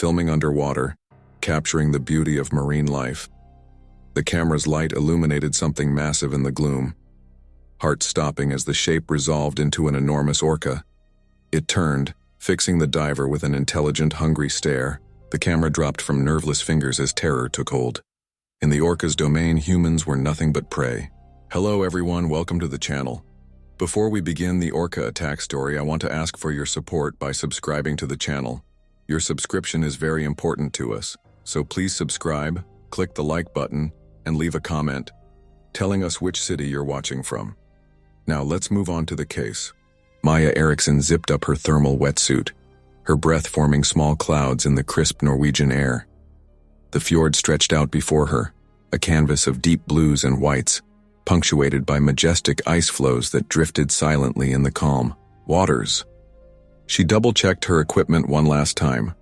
filming underwater, capturing the beauty of marine life. The camera's light illuminated something massive in the gloom, heart stopping as the shape resolved into an enormous orca. It turned, fixing the diver with an intelligent, hungry stare. The camera dropped from nerveless fingers as terror took hold. In the orca's domain, humans were nothing but prey. Hello everyone, welcome to the channel. Before we begin the orca attack story, I want to ask for your support by subscribing to the channel. Your subscription is very important to us, so please subscribe, click the like button, and leave a comment telling us which city you're watching from. Now let's move on to the case. Maya Eriksson zipped up her thermal wetsuit, her breath forming small clouds in the crisp Norwegian air. The fjord stretched out before her, a canvas of deep blues and whites, punctuated by majestic ice floes that drifted silently in the calm waters. She double-checked her equipment one last time.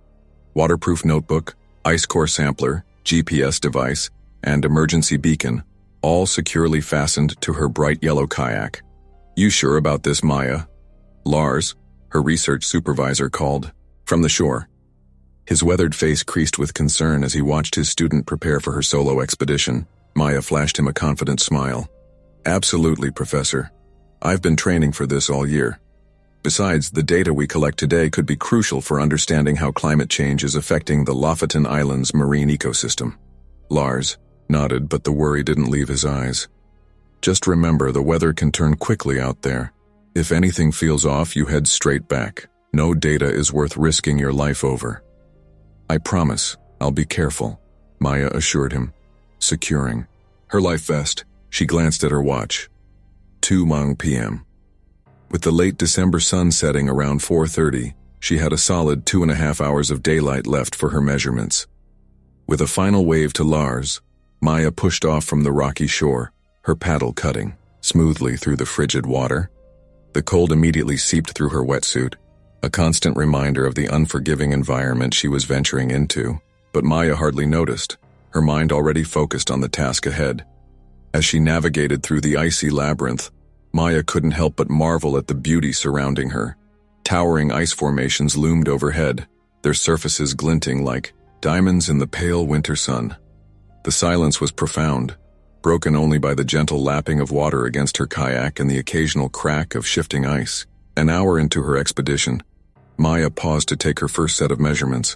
Waterproof notebook, ice core sampler, GPS device, and emergency beacon, all securely fastened to her bright yellow kayak. "You sure about this, Maya?" Lars, her research supervisor, called from the shore. His weathered face creased with concern as he watched his student prepare for her solo expedition. Maya flashed him a confident smile. "Absolutely, Professor. I've been training for this all year. Besides, the data we collect today could be crucial for understanding how climate change is affecting the Lofoten Islands marine ecosystem." Lars nodded, but the worry didn't leave his eyes. "Just remember, the weather can turn quickly out there. If anything feels off, you head straight back. No data is worth risking your life over." "I promise, I'll be careful," Maya assured him. Securing her life vest, she glanced at her watch. 2 p.m. With the late December sun setting around 4:30, she had a solid 2.5 hours of daylight left for her measurements. With a final wave to Lars, Maya pushed off from the rocky shore, her paddle cutting smoothly through the frigid water. The cold immediately seeped through her wetsuit, a constant reminder of the unforgiving environment she was venturing into, but Maya hardly noticed, her mind already focused on the task ahead. As she navigated through the icy labyrinth, Maya couldn't help but marvel at the beauty surrounding her. Towering ice formations loomed overhead, their surfaces glinting like diamonds in the pale winter sun. The silence was profound, broken only by the gentle lapping of water against her kayak and the occasional crack of shifting ice. An hour into her expedition, Maya paused to take her first set of measurements.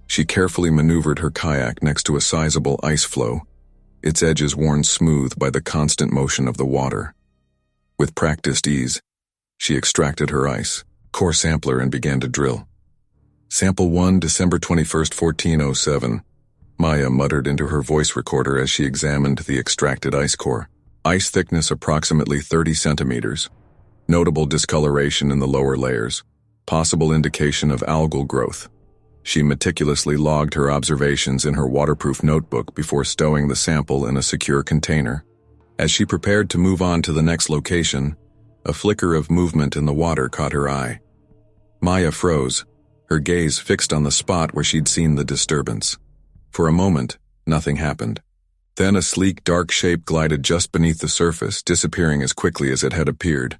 She carefully maneuvered her kayak next to a sizable ice floe, its edges worn smooth by the constant motion of the water. With practiced ease, she extracted her ice core sampler and began to drill. "Sample 1, December 21st, 1407. Maya muttered into her voice recorder as she examined the extracted ice core. Ice thickness approximately 30 centimeters. Notable discoloration in the lower layers. Possible indication of algal growth. She meticulously logged her observations in her waterproof notebook before stowing the sample in a secure container. As she prepared to move on to the next location, a flicker of movement in the water caught her eye. Maya froze, her gaze fixed on the spot where she'd seen the disturbance. For a moment, nothing happened. Then a sleek, dark shape glided just beneath the surface, disappearing as quickly as it had appeared.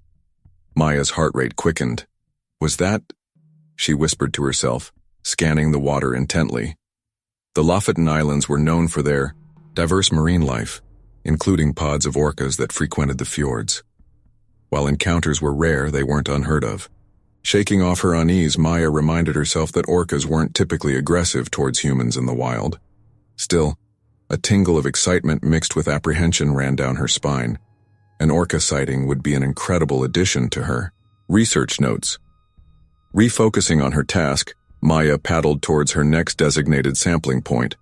Maya's heart rate quickened. "Was that?" she whispered to herself, scanning the water intently. The Lofoten Islands were known for their diverse marine life, including pods of orcas that frequented the fjords. While encounters were rare, they weren't unheard of. Shaking off her unease, Maya reminded herself that orcas weren't typically aggressive towards humans in the wild. Still, a tingle of excitement mixed with apprehension ran down her spine. An orca sighting would be an incredible addition to her research notes. Refocusing on her task, Maya paddled towards her next designated sampling point.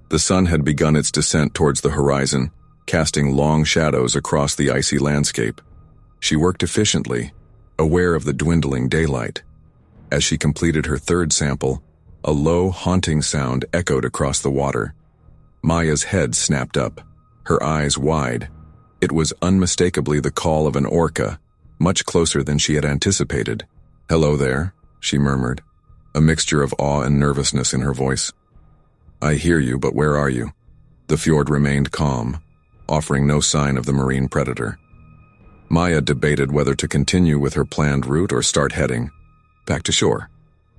The sun had begun its descent towards the horizon, casting long shadows across the icy landscape. She worked efficiently, aware of the dwindling daylight. As she completed her third sample, a low, haunting sound echoed across the water. Maya's head snapped up, her eyes wide. It was unmistakably the call of an orca, much closer than she had anticipated. "Hello there," she murmured, a mixture of awe and nervousness in her voice. "I hear you, but where are you?" The fjord remained calm, offering no sign of the marine predator. Maya debated whether to continue with her planned route or start heading back to shore.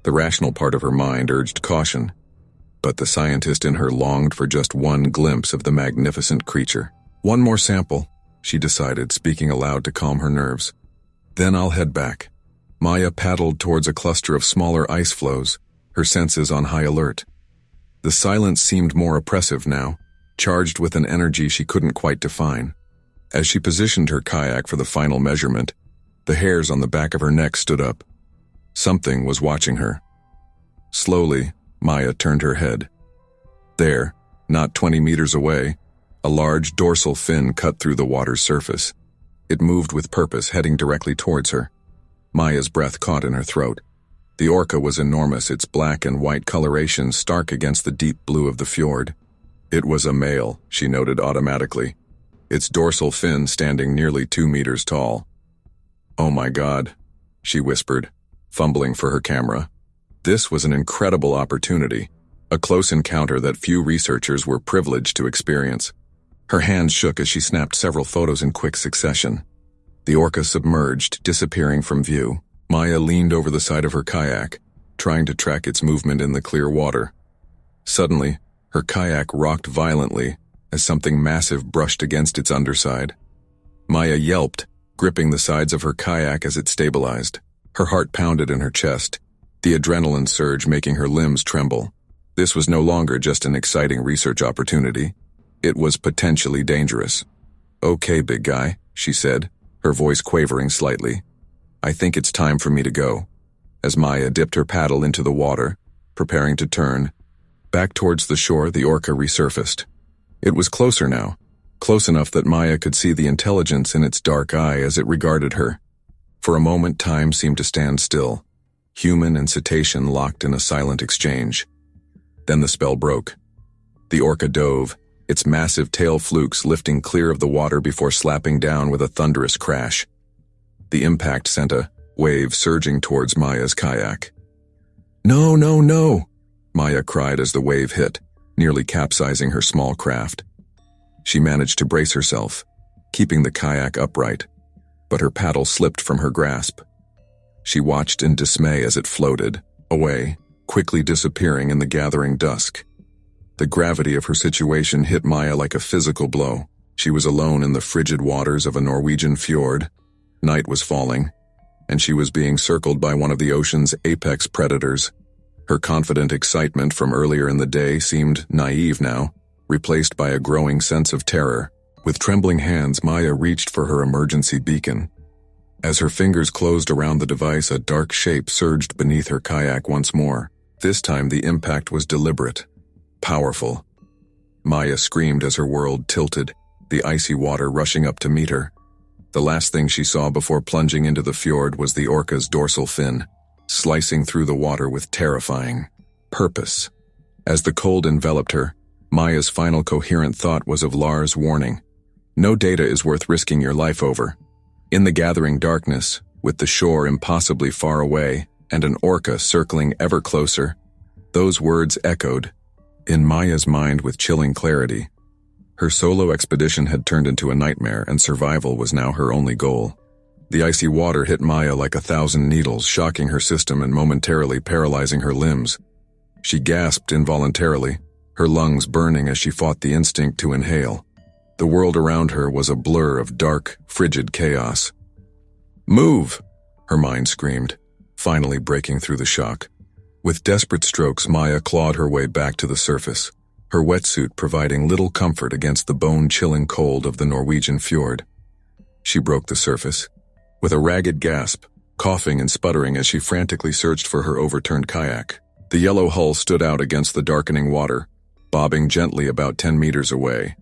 The rational part of her mind urged caution, but the scientist in her longed for just one glimpse of the magnificent creature. One more sample, she decided, speaking aloud to calm her nerves. Then I'll head back. Maya paddled towards a cluster of smaller ice floes, her senses on high alert. The silence seemed more oppressive now, charged with an energy she couldn't quite define. As she positioned her kayak for the final measurement, the hairs on the back of her neck stood up. Something was watching her. Slowly, Maya turned her head. There, not 20 meters away, a large dorsal fin cut through the water's surface. It moved with purpose, heading directly towards her. Maya's breath caught in her throat. The orca was enormous, its black and white coloration stark against the deep blue of the fjord. It was a male, she noted automatically, its dorsal fin standing nearly 2 meters tall. "Oh my God," she whispered, fumbling for her camera. This was an incredible opportunity, a close encounter that few researchers were privileged to experience. Her hands shook as she snapped several photos in quick succession. The orca submerged, disappearing from view. Maya leaned over the side of her kayak, trying to track its movement in the clear water. Suddenly, her kayak rocked violently as something massive brushed against its underside. Maya yelped, gripping the sides of her kayak as it stabilized. Her heart pounded in her chest, the adrenaline surge making her limbs tremble. This was no longer just an exciting research opportunity. It was potentially dangerous. "Okay, big guy," she said, her voice quavering slightly. "I think it's time for me to go." As Maya dipped her paddle into the water, preparing to turn, back towards the shore, the orca resurfaced. It was closer now, close enough that Maya could see the intelligence in its dark eye as it regarded her. For a moment, time seemed to stand still, human and cetacean locked in a silent exchange. Then the spell broke. The orca dove, its massive tail flukes lifting clear of the water before slapping down with a thunderous crash. The impact sent a wave surging towards Maya's kayak. "No, no, no!" Maya cried as the wave hit, nearly capsizing her small craft. She managed to brace herself, keeping the kayak upright, but her paddle slipped from her grasp. She watched in dismay as it floated away, quickly disappearing in the gathering dusk. The gravity of her situation hit Maya like a physical blow. She was alone in the frigid waters of a Norwegian fjord. Night was falling, and she was being circled by one of the ocean's apex predators. Her confident excitement from earlier in the day seemed naive now, replaced by a growing sense of terror. With trembling hands, Maya reached for her emergency beacon. As her fingers closed around the device, a dark shape surged beneath her kayak once more. This time the impact was deliberate, powerful. Maya screamed as her world tilted, the icy water rushing up to meet her. The last thing she saw before plunging into the fjord was the orca's dorsal fin, slicing through the water with terrifying purpose. As the cold enveloped her, Maya's final coherent thought was of Lars' warning. No data is worth risking your life over. In the gathering darkness, with the shore impossibly far away and an orca circling ever closer, those words echoed in Maya's mind with chilling clarity. Her solo expedition had turned into a nightmare, and survival was now her only goal. The icy water hit Maya like 1,000 needles, shocking her system and momentarily paralyzing her limbs. She gasped involuntarily, her lungs burning as she fought the instinct to inhale. The world around her was a blur of dark, frigid chaos. "Move!" her mind screamed, finally breaking through the shock. With desperate strokes, Maya clawed her way back to the surface, her wetsuit providing little comfort against the bone-chilling cold of the Norwegian fjord. She broke the surface, with a ragged gasp, coughing and sputtering as she frantically searched for her overturned kayak. The yellow hull stood out against the darkening water, bobbing gently about 10 meters away.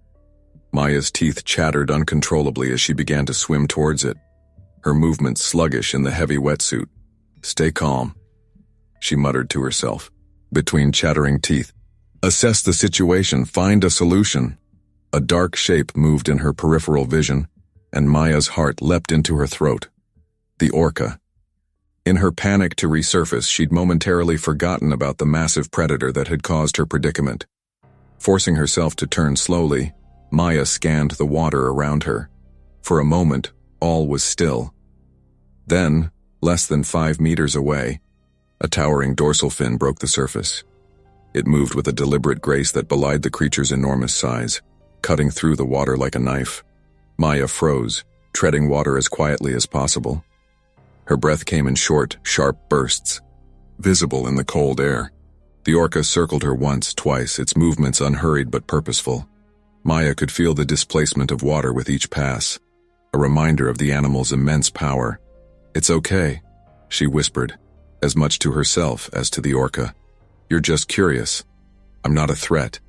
Maya's teeth chattered uncontrollably as she began to swim towards it, her movements sluggish in the heavy wetsuit. "Stay calm," she muttered to herself, between chattering teeth. "Assess the situation, find a solution." A dark shape moved in her peripheral vision, and Maya's heart leapt into her throat. The orca. In her panic to resurface, she'd momentarily forgotten about the massive predator that had caused her predicament. Forcing herself to turn slowly, Maya scanned the water around her. For a moment, all was still. Then, less than 5 meters away, A towering dorsal fin broke the surface. It moved with a deliberate grace that belied the creature's enormous size, cutting through the water like a knife. Maya froze, treading water as quietly as possible. Her breath came in short, sharp bursts, visible in the cold air. The orca circled her once, twice, its movements unhurried but purposeful. Maya could feel the displacement of water with each pass, a reminder of the animal's immense power. "It's okay," she whispered, as much to herself as to the orca. "You're just curious. I'm not a threat.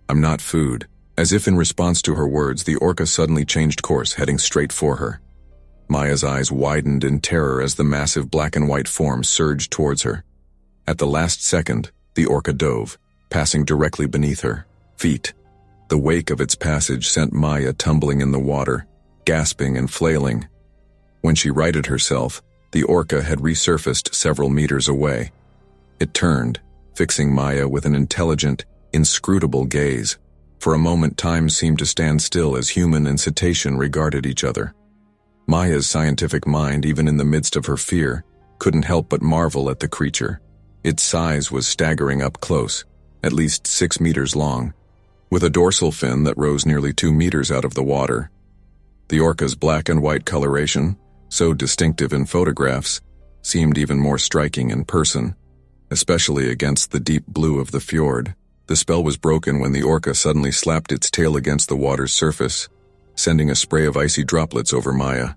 I'm not food." As if in response to her words, the orca suddenly changed course, heading straight for her. Maya's eyes widened in terror as the massive black and white form surged towards her. At the last second, the orca dove, passing directly beneath her feet. The wake of its passage sent Maya tumbling in the water, gasping and flailing. When she righted herself, the orca had resurfaced several meters away. It turned, fixing Maya with an intelligent, inscrutable gaze. For a moment, time seemed to stand still as human and cetacean regarded each other. Maya's scientific mind, even in the midst of her fear, couldn't help but marvel at the creature. Its size was staggering up close, at least 6 meters long, with a dorsal fin that rose nearly 2 meters out of the water. The orca's black and white coloration, so distinctive in photographs, seemed even more striking in person, especially against the deep blue of the fjord. The spell was broken when the orca suddenly slapped its tail against the water's surface, sending a spray of icy droplets over Maya.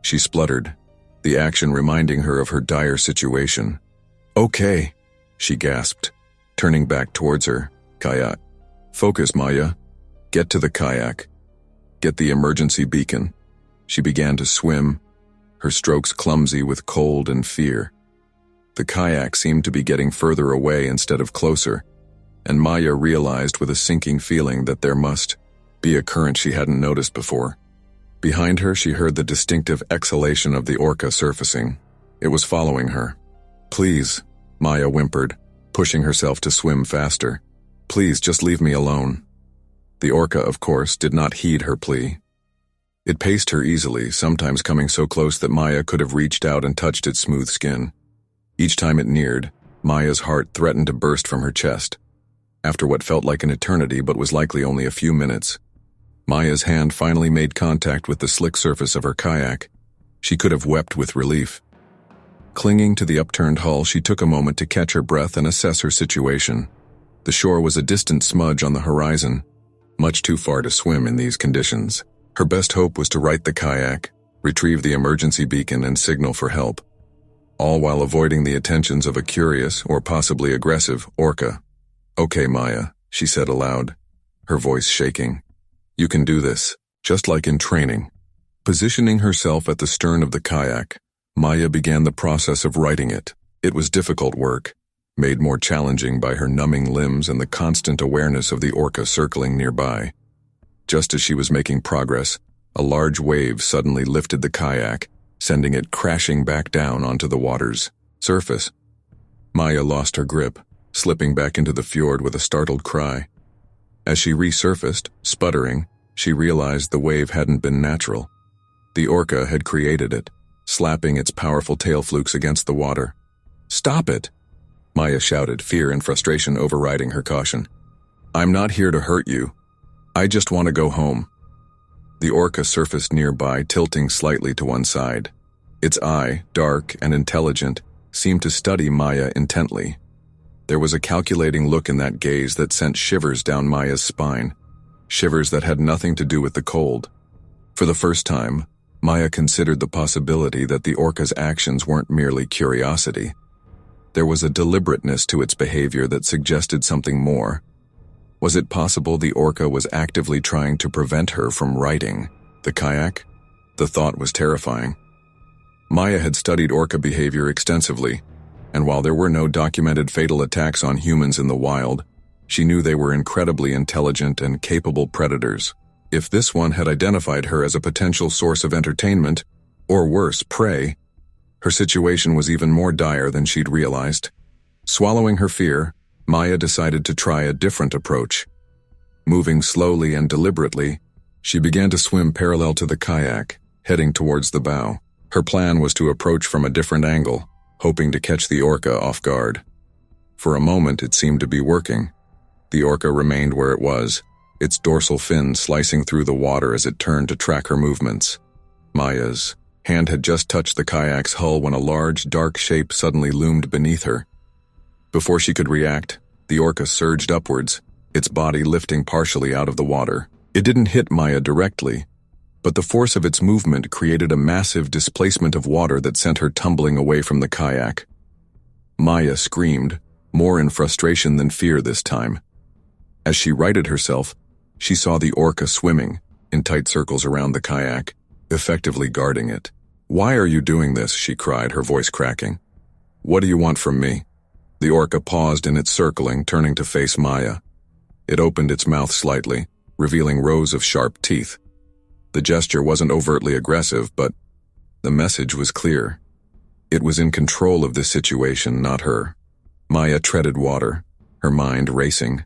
She spluttered, the action reminding her of her dire situation. "Okay," she gasped, turning back towards her. "Kayak. Focus, Maya. Get to the kayak. Get the emergency beacon." She began to swim, her strokes clumsy with cold and fear. The kayak seemed to be getting further away instead of closer, and Maya realized with a sinking feeling that there must be a current she hadn't noticed before. Behind her, she heard the distinctive exhalation of the orca surfacing. It was following her. "Please," Maya whimpered, pushing herself to swim faster. "Please, just leave me alone." The orca, of course, did not heed her plea. It paced her easily, sometimes coming so close that Maya could have reached out and touched its smooth skin. Each time it neared, Maya's heart threatened to burst from her chest. After what felt like an eternity but was likely only a few minutes, Maya's hand finally made contact with the slick surface of her kayak. She could have wept with relief. Clinging to the upturned hull, she took a moment to catch her breath and assess her situation. The shore was a distant smudge on the horizon, much too far to swim in these conditions. Her best hope was to right the kayak, retrieve the emergency beacon, and signal for help, all while avoiding the attentions of a curious or possibly aggressive orca. "Okay, Maya," she said aloud, her voice shaking. "You can do this, just like in training." Positioning herself at the stern of the kayak, Maya began the process of righting it. It was difficult work, made more challenging by her numbing limbs and the constant awareness of the orca circling nearby. Just as she was making progress, a large wave suddenly lifted the kayak, sending it crashing back down onto the water's surface. Maya lost her grip, slipping back into the fjord with a startled cry. As she resurfaced, sputtering, she realized the wave hadn't been natural. The orca had created it, slapping its powerful tail flukes against the water. "Stop it!" Maya shouted, fear and frustration overriding her caution. "I'm not here to hurt you. I just want to go home." The orca surfaced nearby, tilting slightly to one side. Its eye, dark and intelligent, seemed to study Maya intently. There was a calculating look in that gaze that sent shivers down Maya's spine, shivers that had nothing to do with the cold. For the first time, Maya considered the possibility that the orca's actions weren't merely curiosity. There was a deliberateness to its behavior that suggested something more. Was it possible the orca was actively trying to prevent her from righting the kayak? The thought was terrifying. Maya had studied orca behavior extensively, and while there were no documented fatal attacks on humans in the wild, she knew they were incredibly intelligent and capable predators. If this one had identified her as a potential source of entertainment, or worse, prey, her situation was even more dire than she'd realized. Swallowing her fear, Maya decided to try a different approach. Moving slowly and deliberately, she began to swim parallel to the kayak, heading towards the bow. Her plan was to approach from a different angle, hoping to catch the orca off guard. For a moment, it seemed to be working. The orca remained where it was, its dorsal fin slicing through the water as it turned to track her movements. Maya's hand had just touched the kayak's hull when a large, dark shape suddenly loomed beneath her. Before she could react, the orca surged upwards, its body lifting partially out of the water. It didn't hit Maya directly, but the force of its movement created a massive displacement of water that sent her tumbling away from the kayak. Maya screamed, more in frustration than fear this time. As she righted herself, she saw the orca swimming, in tight circles around the kayak, effectively guarding it. "Why are you doing this?" she cried, her voice cracking. "What do you want from me?" The orca paused in its circling, turning to face Maya. It opened its mouth slightly, revealing rows of sharp teeth. The gesture wasn't overtly aggressive, but the message was clear. It was in control of this situation, not her. Maya treaded water, her mind racing.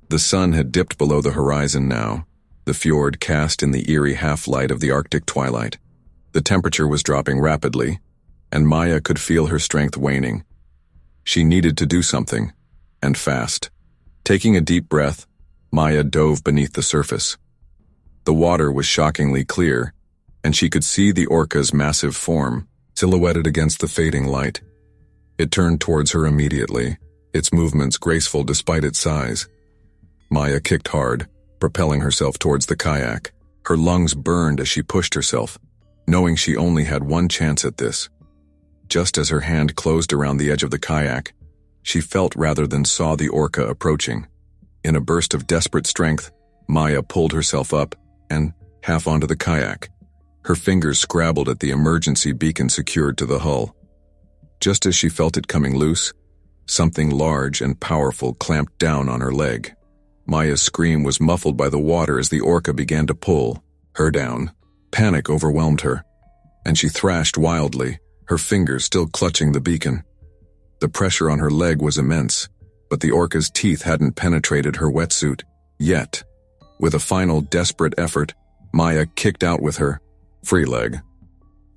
The sun had dipped below the horizon now, the fjord cast in the eerie half-light of the Arctic twilight. The temperature was dropping rapidly, and Maya could feel her strength waning. She needed to do something, and fast. Taking a deep breath, Maya dove beneath the surface. The water was shockingly clear, and she could see the orca's massive form, silhouetted against the fading light. It turned towards her immediately, its movements graceful despite its size. Maya kicked hard, propelling herself towards the kayak. Her lungs burned as she pushed herself, knowing she only had one chance at this. Just as her hand closed around the edge of the kayak, she felt rather than saw the orca approaching. In a burst of desperate strength, Maya pulled herself up and half onto the kayak. Her fingers scrabbled at the emergency beacon secured to the hull. Just as she felt it coming loose, something large and powerful clamped down on her leg. Maya's scream was muffled by the water as the orca began to pull her down. Panic overwhelmed her, and she thrashed wildly, her fingers still clutching the beacon. The pressure on her leg was immense, but the orca's teeth hadn't penetrated her wetsuit yet. With a final desperate effort, Maya kicked out with her free leg.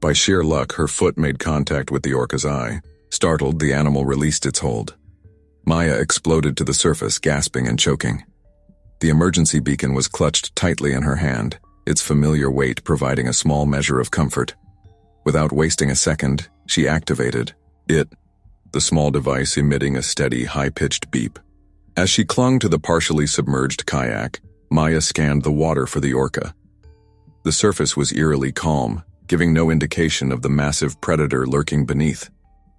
By sheer luck, her foot made contact with the orca's eye. Startled, the animal released its hold. Maya exploded to the surface, gasping and choking. The emergency beacon was clutched tightly in her hand, its familiar weight providing a small measure of comfort. Without wasting a second, she activated it, the small device emitting a steady, high-pitched beep. As she clung to the partially submerged kayak, Maya scanned the water for the orca. The surface was eerily calm, giving no indication of the massive predator lurking beneath.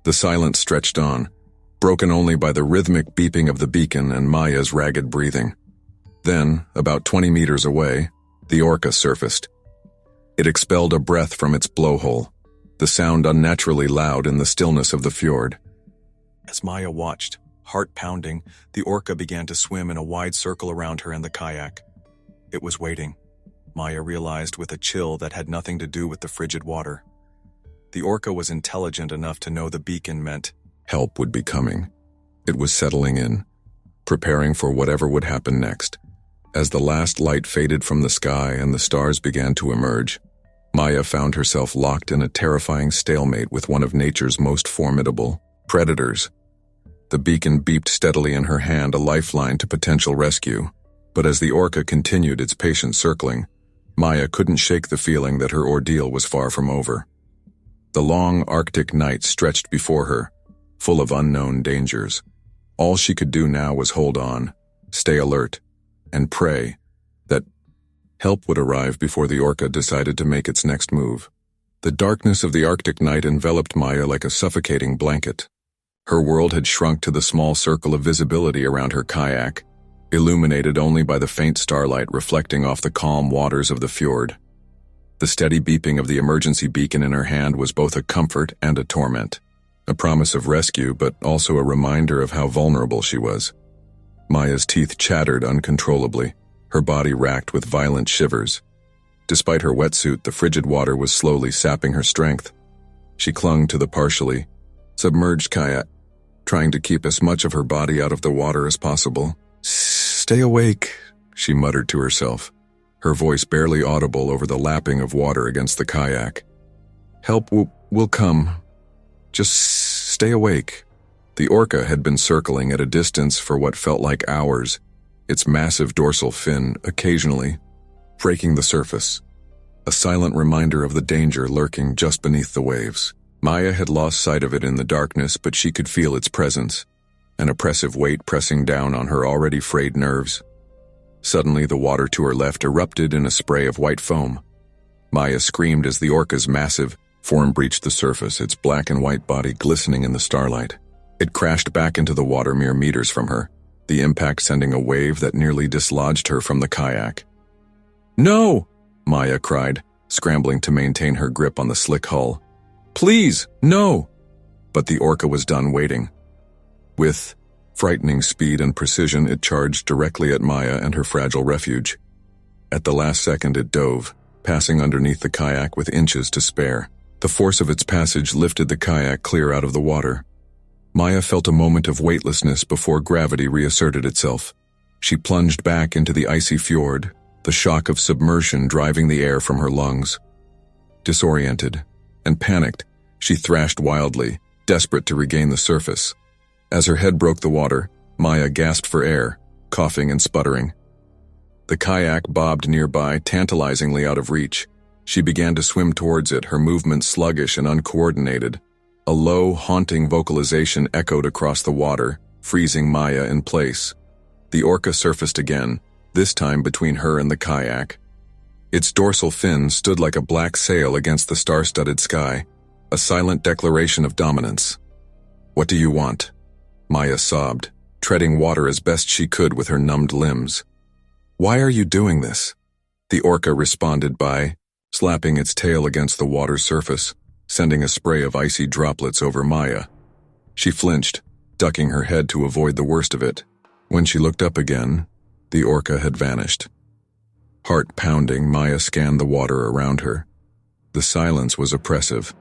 The silence stretched on, broken only by the rhythmic beeping of the beacon and Maya's ragged breathing. Then, about 20 meters away, the orca surfaced. It expelled a breath from its blowhole, the sound unnaturally loud in the stillness of the fjord. As Maya watched, heart pounding, the orca began to swim in a wide circle around her and the kayak. It was waiting, Maya realized with a chill that had nothing to do with the frigid water. The orca was intelligent enough to know the beacon meant help would be coming. It was settling in, preparing for whatever would happen next. As the last light faded from the sky and the stars began to emerge, Maya found herself locked in a terrifying stalemate with one of nature's most formidable predators. The beacon beeped steadily in her hand, a lifeline to potential rescue. But as the orca continued its patient circling, Maya couldn't shake the feeling that her ordeal was far from over. The long Arctic night stretched before her, full of unknown dangers. All she could do now was hold on, stay alert, and pray that help would arrive before the orca decided to make its next move. The darkness of the Arctic night enveloped Maya like a suffocating blanket. Her world had shrunk to the small circle of visibility around her kayak, illuminated only by the faint starlight reflecting off the calm waters of the fjord. The steady beeping of the emergency beacon in her hand was both a comfort and a torment, a promise of rescue but also a reminder of how vulnerable she was. Maya's teeth chattered uncontrollably, her body racked with violent shivers. Despite her wetsuit, the frigid water was slowly sapping her strength. She clung to the partially submerged kayak, trying to keep as much of her body out of the water as possible. "Stay awake," she muttered to herself, her voice barely audible over the lapping of water against the kayak. "Help will come. Just Stay awake." The orca had been circling at a distance for what felt like hours, its massive dorsal fin occasionally breaking the surface, a silent reminder of the danger lurking just beneath the waves. Maya had lost sight of it in the darkness, but she could feel its presence, an oppressive weight pressing down on her already frayed nerves. Suddenly, the water to her left erupted in a spray of white foam. Maya screamed as the orca's massive form breached the surface, its black and white body glistening in the starlight. It crashed back into the water mere meters from her, the impact sending a wave that nearly dislodged her from the kayak. "No!" Maya cried, scrambling to maintain her grip on the slick hull. "Please, no!" But the orca was done waiting. With frightening speed and precision, it charged directly at Maya and her fragile refuge. At the last second, it dove, passing underneath the kayak with inches to spare. The force of its passage lifted the kayak clear out of the water. Maya felt a moment of weightlessness before gravity reasserted itself. She plunged back into the icy fjord, the shock of submersion driving the air from her lungs. Disoriented and panicked, she thrashed wildly, desperate to regain the surface. As her head broke the water, Maya gasped for air, coughing and sputtering. The kayak bobbed nearby, tantalizingly out of reach. She began to swim towards it, her movements sluggish and uncoordinated. A low, haunting vocalization echoed across the water, freezing Maya in place. The orca surfaced again, this time between her and the kayak. Its dorsal fin stood like a black sail against the star-studded sky, a silent declaration of dominance. "What do you want?" Maya sobbed, treading water as best she could with her numbed limbs. "Why are you doing this?" The orca responded by slapping its tail against the water's surface, sending a spray of icy droplets over Maya. She flinched, ducking her head to avoid the worst of it. When she looked up again, the orca had vanished. Heart pounding, Maya scanned the water around her. The silence was oppressive,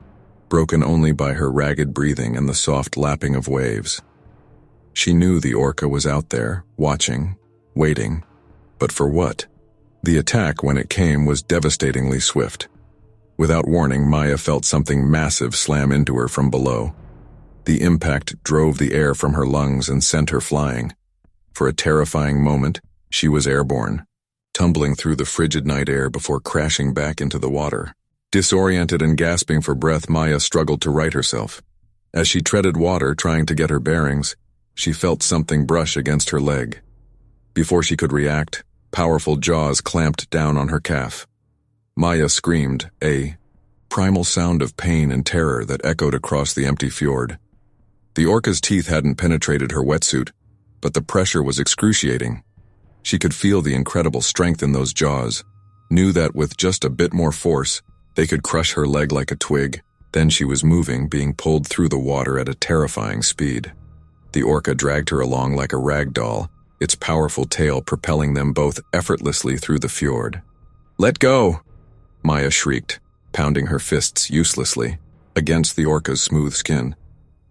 broken only by her ragged breathing and the soft lapping of waves. She knew the orca was out there, watching, waiting. But for what? The attack, when it came, was devastatingly swift. Without warning, Maya felt something massive slam into her from below. The impact drove the air from her lungs and sent her flying. For a terrifying moment, she was airborne, tumbling through the frigid night air before crashing back into the water. Disoriented and gasping for breath, Maya struggled to right herself. As she treaded water, trying to get her bearings, she felt something brush against her leg. Before she could react, powerful jaws clamped down on her calf. Maya screamed, a primal sound of pain and terror that echoed across the empty fjord. The orca's teeth hadn't penetrated her wetsuit, but the pressure was excruciating. She could feel the incredible strength in those jaws, knew that with just a bit more force, they could crush her leg like a twig. Then she was moving, being pulled through the water at a terrifying speed. The orca dragged her along like a rag doll, its powerful tail propelling them both effortlessly through the fjord. "Let go!" Maya shrieked, pounding her fists uselessly against the orca's smooth skin.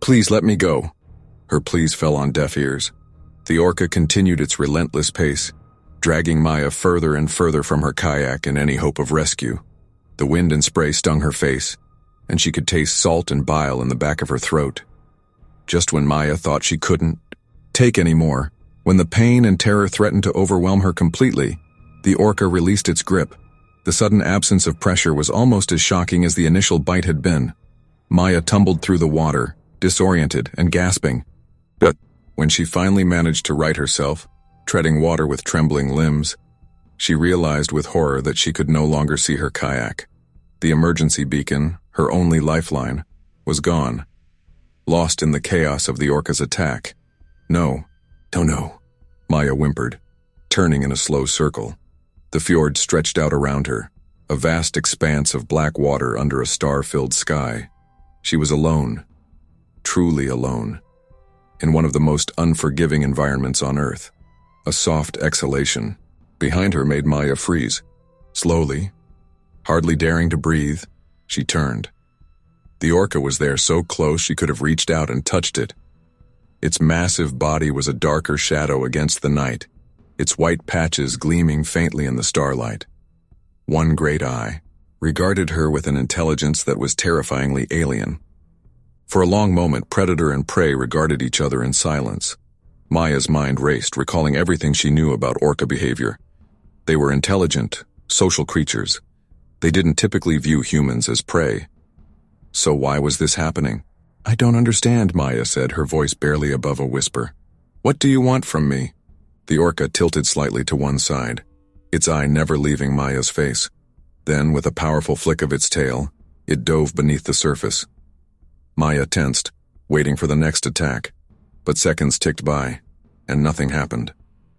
"Please let me go." Her pleas fell on deaf ears. The orca continued its relentless pace, dragging Maya further and further from her kayak in any hope of rescue. The wind and spray stung her face, and she could taste salt and bile in the back of her throat. Just when Maya thought she couldn't take any more, when the pain and terror threatened to overwhelm her completely, the orca released its grip. The sudden absence of pressure was almost as shocking as the initial bite had been. Maya tumbled through the water, disoriented and gasping. But when she finally managed to right herself, treading water with trembling limbs, she realized with horror that she could no longer see her kayak. The emergency beacon, her only lifeline, was gone, lost in the chaos of the orca's attack. No, Maya whimpered, turning in a slow circle. The fjord stretched out around her, a vast expanse of black water under a star-filled sky. She was alone, truly alone, in one of the most unforgiving environments on Earth. A soft exhalation behind her made Maya freeze. Slowly, hardly daring to breathe, she turned. The orca was there so close she could have reached out and touched it. Its massive body was a darker shadow against the night, its white patches gleaming faintly in the starlight. One great eye regarded her with an intelligence that was terrifyingly alien. For a long moment, predator and prey regarded each other in silence. Maya's mind raced, recalling everything she knew about orca behavior. They were intelligent, social creatures. They didn't typically view humans as prey. So why was this happening? "I don't understand," Maya said, her voice barely above a whisper. "What do you want from me?" The orca tilted slightly to one side, its eye never leaving Maya's face. Then, with a powerful flick of its tail, it dove beneath the surface. Maya tensed, waiting for the next attack. But seconds ticked by, and nothing happened.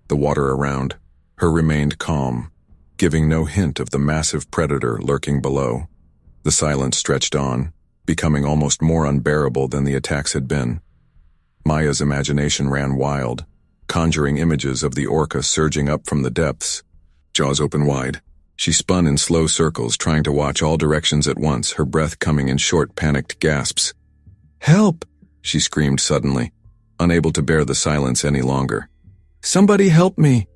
The water around her remained calm, giving no hint of the massive predator lurking below. The silence stretched on, becoming almost more unbearable than the attacks had been. Maya's imagination ran wild, conjuring images of the orca surging up from the depths. Jaws open wide, she spun in slow circles, trying to watch all directions at once, her breath coming in short, panicked gasps. "Help!" she screamed suddenly, unable to bear the silence any longer. "Somebody help me!"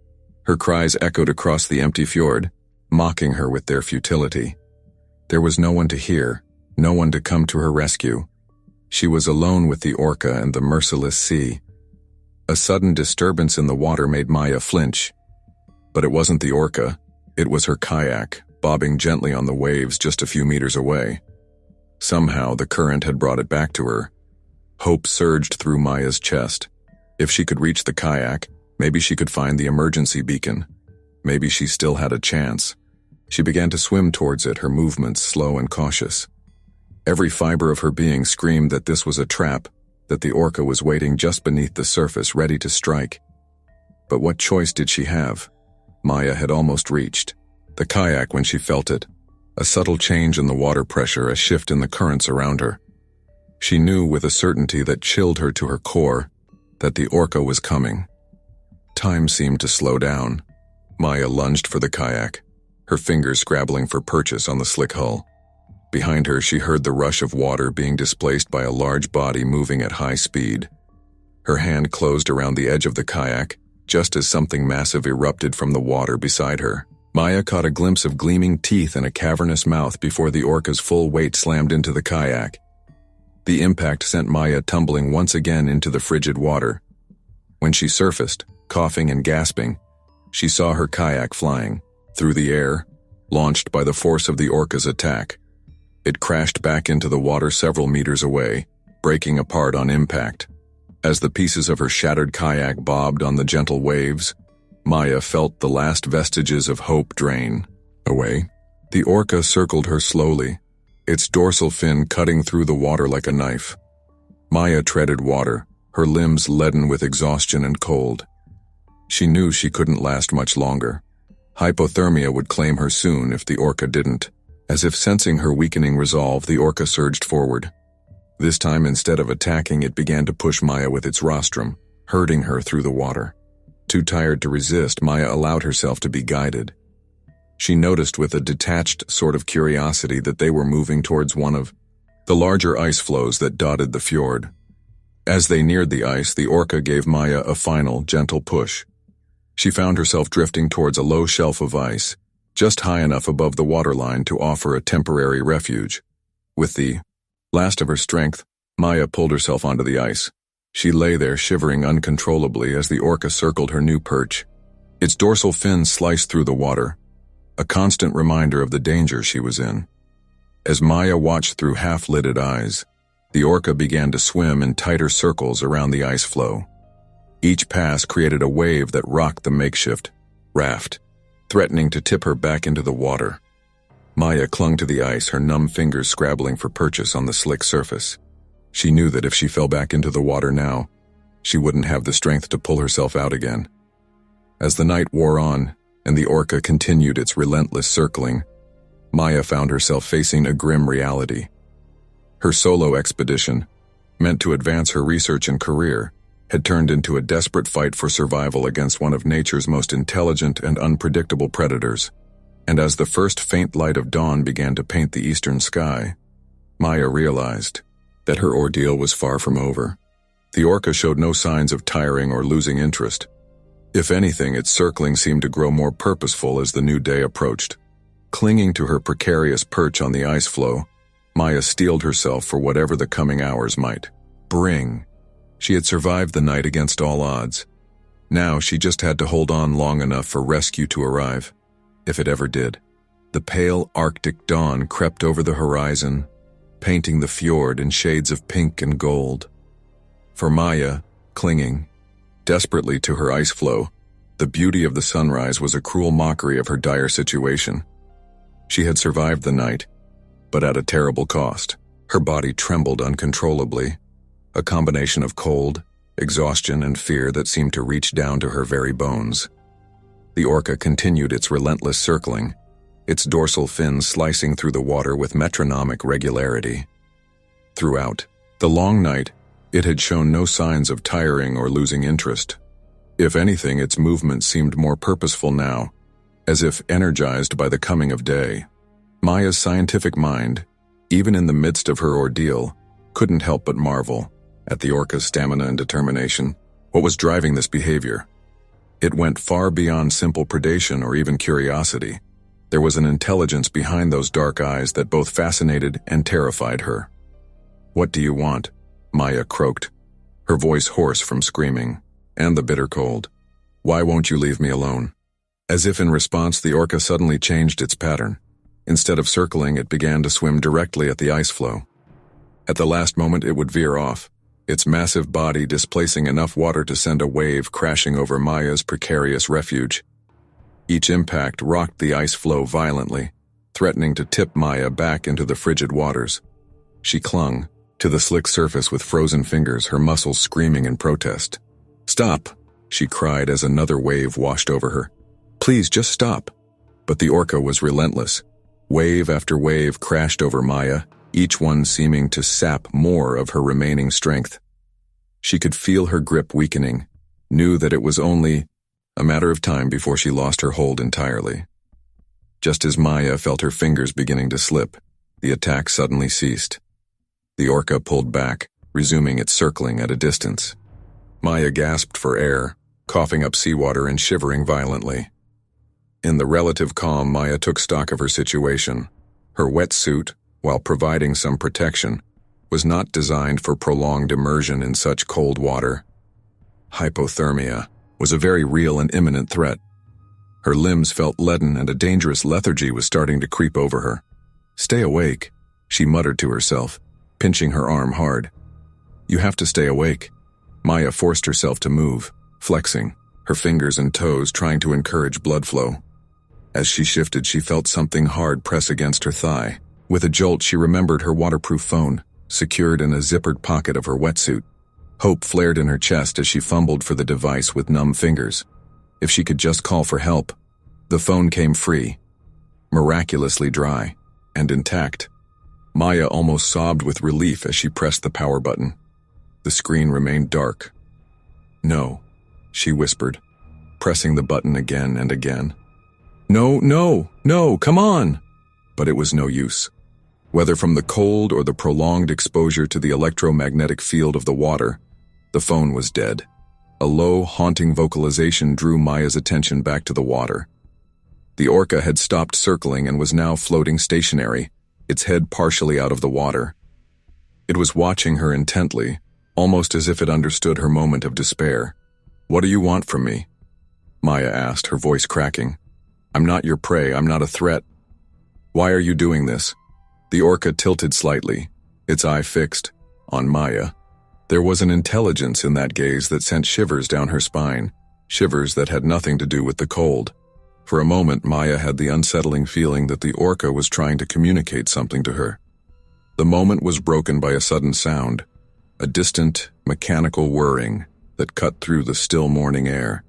Her cries echoed across the empty fjord, mocking her with their futility. There was no one to hear, no one to come to her rescue. She was alone with the orca and the merciless sea. A sudden disturbance in the water made Maya flinch. But it wasn't the orca, it was her kayak, bobbing gently on the waves just a few meters away. Somehow the current had brought it back to her. Hope surged through Maya's chest. If she could reach the kayak, maybe she could find the emergency beacon. Maybe she still had a chance. She began to swim towards it, her movements slow and cautious. Every fiber of her being screamed that this was a trap, that the orca was waiting just beneath the surface, ready to strike. But what choice did she have? Maya had almost reached the kayak when she felt it. A subtle change in the water pressure, a shift in the currents around her. She knew with a certainty that chilled her to her core that the orca was coming. Time seemed to slow down. Maya lunged for the kayak, her fingers scrabbling for purchase on the slick hull. Behind her, she heard the rush of water being displaced by a large body moving at high speed. Her hand closed around the edge of the kayak, just as something massive erupted from the water beside her. Maya caught a glimpse of gleaming teeth and a cavernous mouth before the orca's full weight slammed into the kayak. The impact sent Maya tumbling once again into the frigid water. When she surfaced, coughing and gasping, she saw her kayak flying through the air, launched by the force of the orca's attack. It crashed back into the water several meters away, breaking apart on impact. As the pieces of her shattered kayak bobbed on the gentle waves, Maya felt the last vestiges of hope drain away. The orca circled her slowly, its dorsal fin cutting through the water like a knife. Maya treaded water, her limbs leaden with exhaustion and cold. She knew she couldn't last much longer. Hypothermia would claim her soon if the orca didn't. As if sensing her weakening resolve, the orca surged forward. This time, instead of attacking, it began to push Maya with its rostrum, herding her through the water. Too tired to resist, Maya allowed herself to be guided. She noticed with a detached sort of curiosity that they were moving towards one of the larger ice floes that dotted the fjord. As they neared the ice, the orca gave Maya a final, gentle push. She found herself drifting towards a low shelf of ice, just high enough above the waterline to offer a temporary refuge. With the last of her strength, Maya pulled herself onto the ice. She lay there shivering uncontrollably as the orca circled her new perch. Its dorsal fin sliced through the water, a constant reminder of the danger she was in. As Maya watched through half-lidded eyes, the orca began to swim in tighter circles around the ice floe. Each pass created a wave that rocked the makeshift raft, threatening to tip her back into the water. Maya clung to the ice, her numb fingers scrabbling for purchase on the slick surface. She knew that if she fell back into the water now, she wouldn't have the strength to pull herself out again. As the night wore on, and the orca continued its relentless circling, Maya found herself facing a grim reality. Her solo expedition, meant to advance her research and career, had turned into a desperate fight for survival against one of nature's most intelligent and unpredictable predators. And as the first faint light of dawn began to paint the eastern sky, Maya realized that her ordeal was far from over. The orca showed no signs of tiring or losing interest. If anything, its circling seemed to grow more purposeful as the new day approached. Clinging to her precarious perch on the ice floe, Maya steeled herself for whatever the coming hours might bring. She had survived the night against all odds. Now she just had to hold on long enough for rescue to arrive, if it ever did. The pale Arctic dawn crept over the horizon, painting the fjord in shades of pink and gold. For Maya, clinging desperately to her ice floe, the beauty of the sunrise was a cruel mockery of her dire situation. She had survived the night, but at a terrible cost. Her body trembled uncontrollably, a combination of cold, exhaustion, and fear that seemed to reach down to her very bones. The orca continued its relentless circling, its dorsal fins slicing through the water with metronomic regularity. Throughout the long night, it had shown no signs of tiring or losing interest. If anything, its movements seemed more purposeful now, as if energized by the coming of day. Maya's scientific mind, even in the midst of her ordeal, couldn't help but marvel at the orca's stamina and determination. What was driving this behavior? It went far beyond simple predation or even curiosity. There was an intelligence behind those dark eyes that both fascinated and terrified her. "What do you want?" Maya croaked, her voice hoarse from screaming and the bitter cold. "Why won't you leave me alone?" As if in response, the orca suddenly changed its pattern. Instead of circling, it began to swim directly at the ice floe. At the last moment, it would veer off, its massive body displacing enough water to send a wave crashing over Maya's precarious refuge. Each impact rocked the ice floe violently, threatening to tip Maya back into the frigid waters. She clung to the slick surface with frozen fingers, her muscles screaming in protest. "Stop!" she cried as another wave washed over her. "Please, just stop." But the orca was relentless. Wave after wave crashed over Maya, each one seeming to sap more of her remaining strength. She could feel her grip weakening, knew that it was only a matter of time before she lost her hold entirely. Just as Maya felt her fingers beginning to slip, the attack suddenly ceased. The orca pulled back, resuming its circling at a distance. Maya gasped for air, coughing up seawater and shivering violently. In the relative calm, Maya took stock of her situation. Her wetsuit, while providing some protection, was not designed for prolonged immersion in such cold water. Hypothermia was a very real and imminent threat. Her limbs felt leaden and a dangerous lethargy was starting to creep over her. "Stay awake," she muttered to herself, pinching her arm hard. "You have to stay awake." Maya forced herself to move, flexing, her fingers and toes trying to encourage blood flow. As she shifted, she felt something hard press against her thigh. With a jolt, she remembered her waterproof phone, secured in a zippered pocket of her wetsuit. Hope flared in her chest as she fumbled for the device with numb fingers. If she could just call for help. The phone came free, miraculously dry, and intact. Maya almost sobbed with relief as she pressed the power button. The screen remained dark. "No," she whispered, pressing the button again and again. "No, no, no, come on!" But it was no use. Whether from the cold or the prolonged exposure to the electromagnetic field of the water, the phone was dead. A low, haunting vocalization drew Maya's attention back to the water. The orca had stopped circling and was now floating stationary, its head partially out of the water. It was watching her intently, almost as if it understood her moment of despair. "What do you want from me?" Maya asked, her voice cracking. "I'm not your prey, I'm not a threat. Why are you doing this?" The orca tilted slightly, its eye fixed on Maya. There was an intelligence in that gaze that sent shivers down her spine, shivers that had nothing to do with the cold. For a moment, Maya had the unsettling feeling that the orca was trying to communicate something to her. The moment was broken by a sudden sound, a distant, mechanical whirring that cut through the still morning air.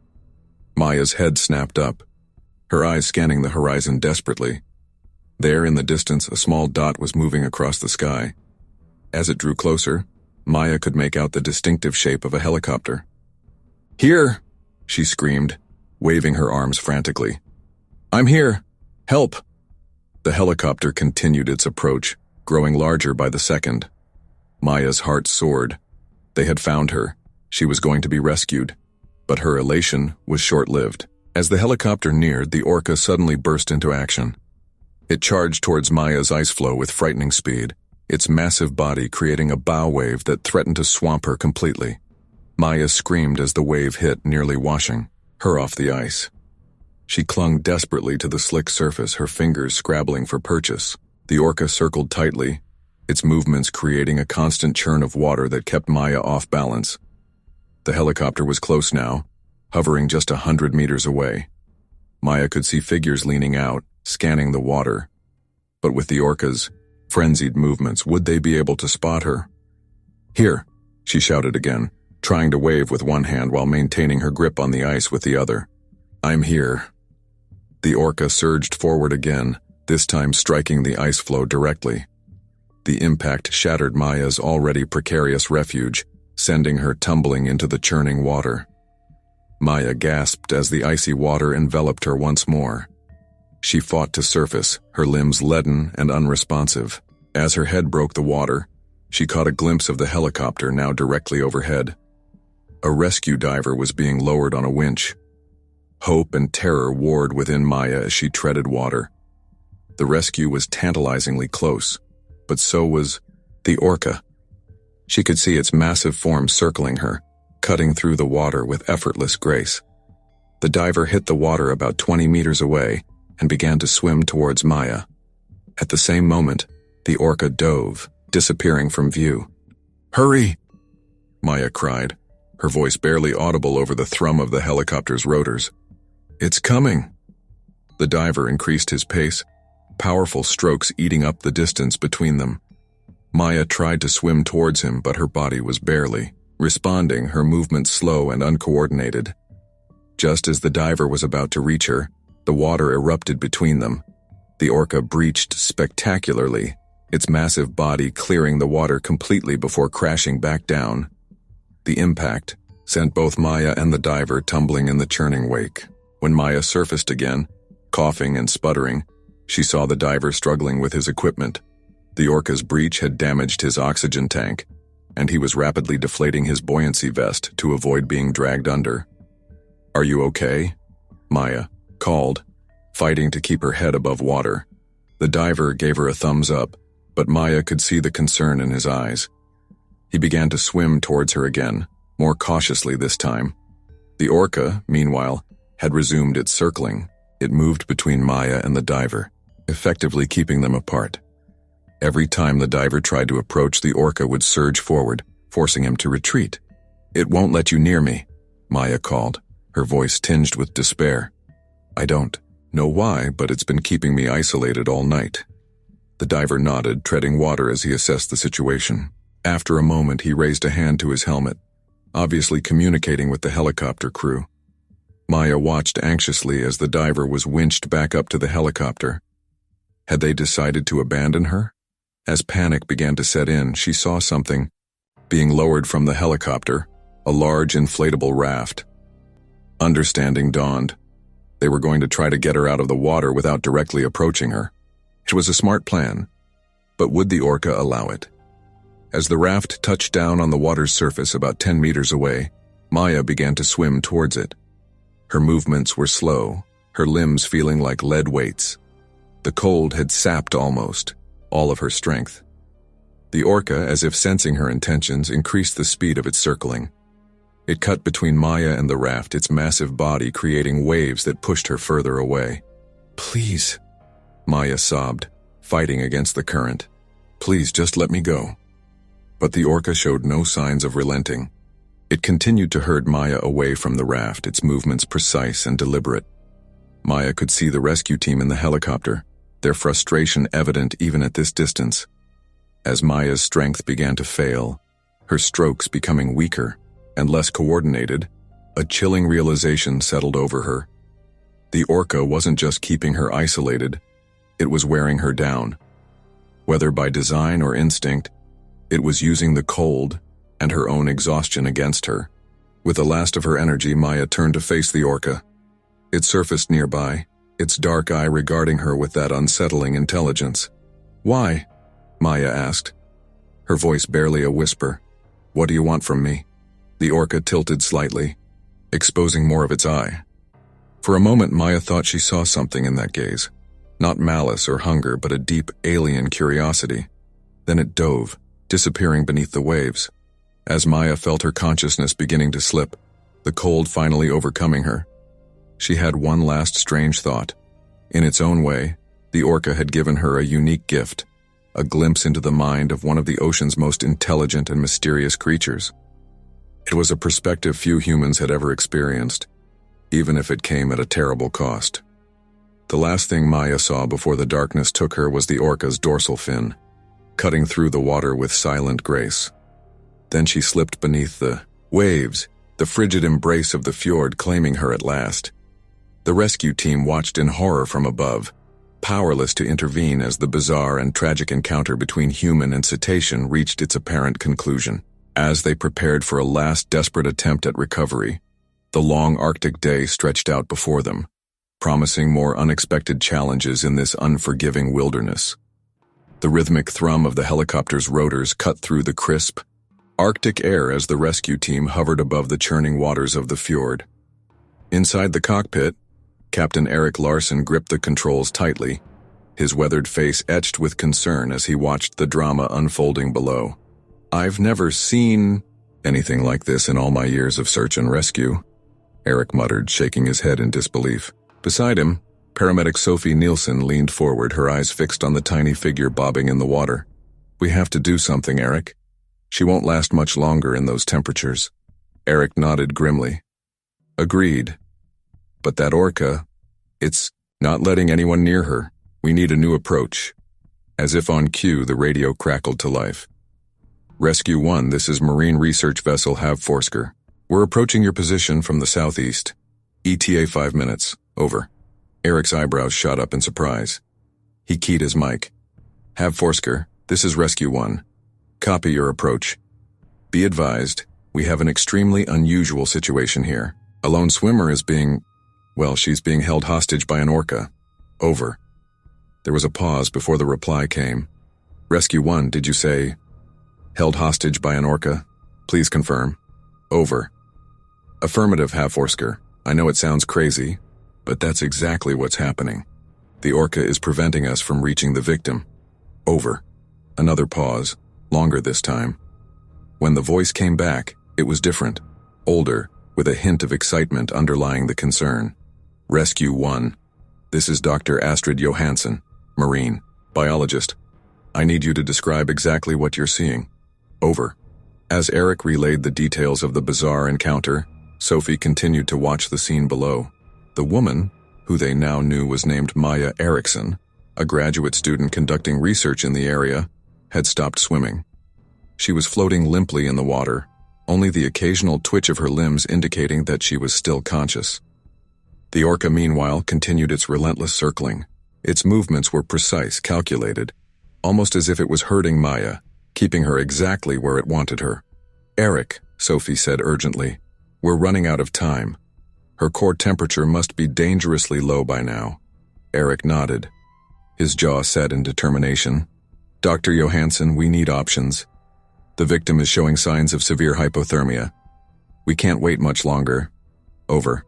Maya's head snapped up, her eyes scanning the horizon desperately. There in the distance, a small dot was moving across the sky. As it drew closer, Maya could make out the distinctive shape of a helicopter. "Here!" she screamed, waving her arms frantically. "I'm here! Help!" The helicopter continued its approach, growing larger by the second. Maya's heart soared. They had found her. She was going to be rescued. But her elation was short-lived. As the helicopter neared, the orca suddenly burst into action. It charged towards Maya's ice floe with frightening speed. its massive body creating a bow wave that threatened to swamp her completely. Maya screamed as the wave hit, nearly washing her off the ice. She clung desperately to the slick surface, her fingers scrabbling for purchase. The orca circled tightly, its movements creating a constant churn of water that kept Maya off balance. The helicopter was close now, hovering just 100 meters away. Maya could see figures leaning out, scanning the water. But with the orca's frenzied movements, would they be able to spot her? "Here," she shouted again, trying to wave with one hand while maintaining her grip on the ice with the other. "I'm here." The orca surged forward again, this time striking the ice floe directly. The impact shattered Maya's already precarious refuge, sending her tumbling into the churning water. Maya gasped as the icy water enveloped her once more. She fought to surface, her limbs leaden and unresponsive. As her head broke the water, she caught a glimpse of the helicopter now directly overhead. A rescue diver was being lowered on a winch. Hope and terror warred within Maya as she treaded water. The rescue was tantalizingly close, but so was the orca. She could see its massive form circling her, cutting through the water with effortless grace. The diver hit the water about 20 meters away and began to swim towards Maya. At the same moment, the orca dove, disappearing from view. "Hurry!" Maya cried, her voice barely audible over the thrum of the helicopter's rotors. "It's coming!" The diver increased his pace, powerful strokes eating up the distance between them. Maya tried to swim towards him, but her body was barely responding, her movements slow and uncoordinated. Just as the diver was about to reach her, the water erupted between them. The orca breached spectacularly, its massive body clearing the water completely before crashing back down. The impact sent both Maya and the diver tumbling in the churning wake. When Maya surfaced again, coughing and sputtering, she saw the diver struggling with his equipment. The orca's breach had damaged his oxygen tank, and he was rapidly deflating his buoyancy vest to avoid being dragged under. "Are you okay?" Maya called, fighting to keep her head above water. The diver gave her a thumbs up, but Maya could see the concern in his eyes. He began to swim towards her again, more cautiously this time. The orca, meanwhile, had resumed its circling. It moved between Maya and the diver, effectively keeping them apart. Every time the diver tried to approach, the orca would surge forward, forcing him to retreat. "It won't let you near me," Maya called, her voice tinged with despair. "I don't know why, but it's been keeping me isolated all night." The diver nodded, treading water as he assessed the situation. After a moment, he raised a hand to his helmet, obviously communicating with the helicopter crew. Maya watched anxiously as the diver was winched back up to the helicopter. Had they decided to abandon her? As panic began to set in, she saw something being lowered from the helicopter, a large inflatable raft. Understanding dawned. They were going to try to get her out of the water without directly approaching her. It was a smart plan, but would the orca allow it? As the raft touched down on the water's surface about 10 meters away, Maya began to swim towards it. Her movements were slow, her limbs feeling like lead weights. The cold had sapped almost all of her strength. The orca, as if sensing her intentions, increased the speed of its circling. It cut between Maya and the raft, its massive body creating waves that pushed her further away. "Please," Maya sobbed, fighting against the current. "Please, just let me go." But the orca showed no signs of relenting. It continued to herd Maya away from the raft, its movements precise and deliberate. Maya could see the rescue team in the helicopter, their frustration evident even at this distance. As Maya's strength began to fail, her strokes becoming weaker and less coordinated, a chilling realization settled over her. The orca wasn't just keeping her isolated, it was wearing her down. Whether by design or instinct, it was using the cold and her own exhaustion against her. With the last of her energy, Maya turned to face the orca. It surfaced nearby, its dark eye regarding her with that unsettling intelligence. "Why?" Maya asked, her voice barely a whisper. "What do you want from me?" The orca tilted slightly, exposing more of its eye. For a moment, Maya thought she saw something in that gaze. Not malice or hunger, but a deep alien curiosity. Then it dove, disappearing beneath the waves. As Maya felt her consciousness beginning to slip, the cold finally overcoming her, she had one last strange thought. In its own way, the orca had given her a unique gift, a glimpse into the mind of one of the ocean's most intelligent and mysterious creatures. It was a perspective few humans had ever experienced, even if it came at a terrible cost. The last thing Maya saw before the darkness took her was the orca's dorsal fin, cutting through the water with silent grace. Then she slipped beneath the waves, the frigid embrace of the fjord claiming her at last. The rescue team watched in horror from above, powerless to intervene as the bizarre and tragic encounter between human and cetacean reached its apparent conclusion. As they prepared for a last desperate attempt at recovery, the long Arctic day stretched out before them, promising more unexpected challenges in this unforgiving wilderness. The rhythmic thrum of the helicopter's rotors cut through the crisp, Arctic air as the rescue team hovered above the churning waters of the fjord. Inside the cockpit, Captain Eric Larson gripped the controls tightly, his weathered face etched with concern as he watched the drama unfolding below. "I've never seen anything like this in all my years of search and rescue," Eric muttered, shaking his head in disbelief. Beside him, paramedic Sophie Nielsen leaned forward, her eyes fixed on the tiny figure bobbing in the water. "We have to do something, Eric. She won't last much longer in those temperatures." Eric nodded grimly. "Agreed. But that orca, it's not letting anyone near her. We need a new approach." As if on cue, the radio crackled to life. "Rescue 1, this is Marine Research Vessel Havforsker. We're approaching your position from the southeast. ETA 5 minutes. Over." Eric's eyebrows shot up in surprise. He keyed his mic. "Havforsker, this is Rescue 1. Copy your approach. Be advised, we have an extremely unusual situation here. A lone swimmer is she's being held hostage by an orca. Over." There was a pause before the reply came. "Rescue 1, did you say held hostage by an orca? Please confirm." Over. "Affirmative, Havforsker. I know it sounds crazy, but that's exactly what's happening. The orca is preventing us from reaching the victim." Over. Another pause, longer this time. When the voice came back, it was different, older, with a hint of excitement underlying the concern. "Rescue 1. This is Dr. Astrid Johansson, Marine, biologist. I need you to describe exactly what you're seeing." Over. As Eric relayed the details of the bizarre encounter, Sophie continued to watch the scene below. The woman, who they now knew was named Maya Eriksson, a graduate student conducting research in the area, had stopped swimming. She was floating limply in the water, only the occasional twitch of her limbs indicating that she was still conscious. The orca, meanwhile, continued its relentless circling. Its movements were precise, calculated, almost as if it was herding Maya, keeping her exactly where it wanted her. "Eric," Sophie said urgently, "we're running out of time. Her core temperature must be dangerously low by now." Eric nodded, his jaw set in determination. "Dr. Johansson, we need options. The victim is showing signs of severe hypothermia. We can't wait much longer." Over.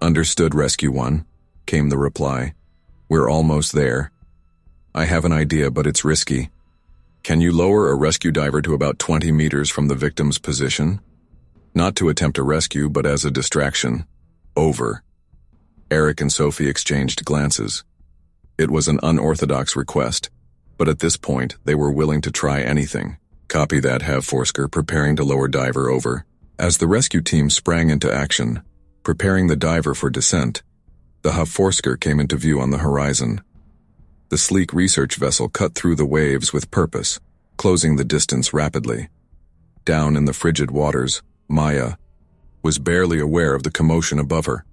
"Understood, Rescue 1, came the reply. "We're almost there. I have an idea, but it's risky. Can you lower a rescue diver to about 20 meters from the victim's position? Not to attempt a rescue, but as a distraction." Over. Eric and Sophie exchanged glances. It was an unorthodox request, but at this point, they were willing to try anything. "Copy that, Havforsker, preparing to lower diver." Over. As the rescue team sprang into action, preparing the diver for descent, the Havforsker came into view on the horizon. The sleek research vessel cut through the waves with purpose, closing the distance rapidly. Down in the frigid waters, Maya was barely aware of the commotion above her.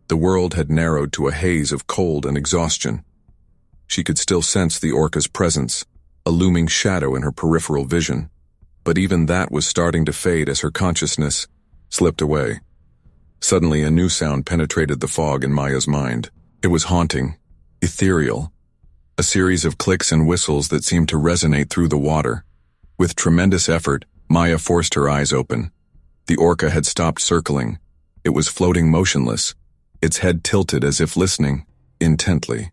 The world had narrowed to a haze of cold and exhaustion. She could still sense the orca's presence, a looming shadow in her peripheral vision, but even that was starting to fade as her consciousness slipped away. Suddenly, a new sound penetrated the fog in Maya's mind. It was haunting, ethereal, a series of clicks and whistles that seemed to resonate through the water. With tremendous effort, Maya forced her eyes open. The orca had stopped circling. It was floating motionless, its head tilted as if listening intently.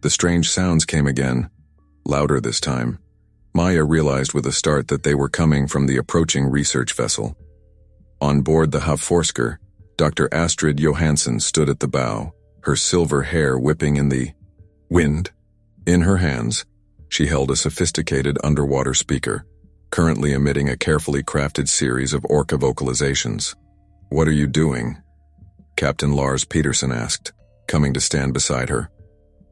The strange sounds came again, louder this time, Maya realized with a start that they were coming from the approaching research vessel. On board the Havforsker, Dr. Astrid Johansson stood at the bow, her silver hair whipping in the wind. In her hands, she held a sophisticated underwater speaker, currently emitting a carefully crafted series of ORCA vocalizations. "What are you doing?" Captain Lars Peterson asked, coming to stand beside her.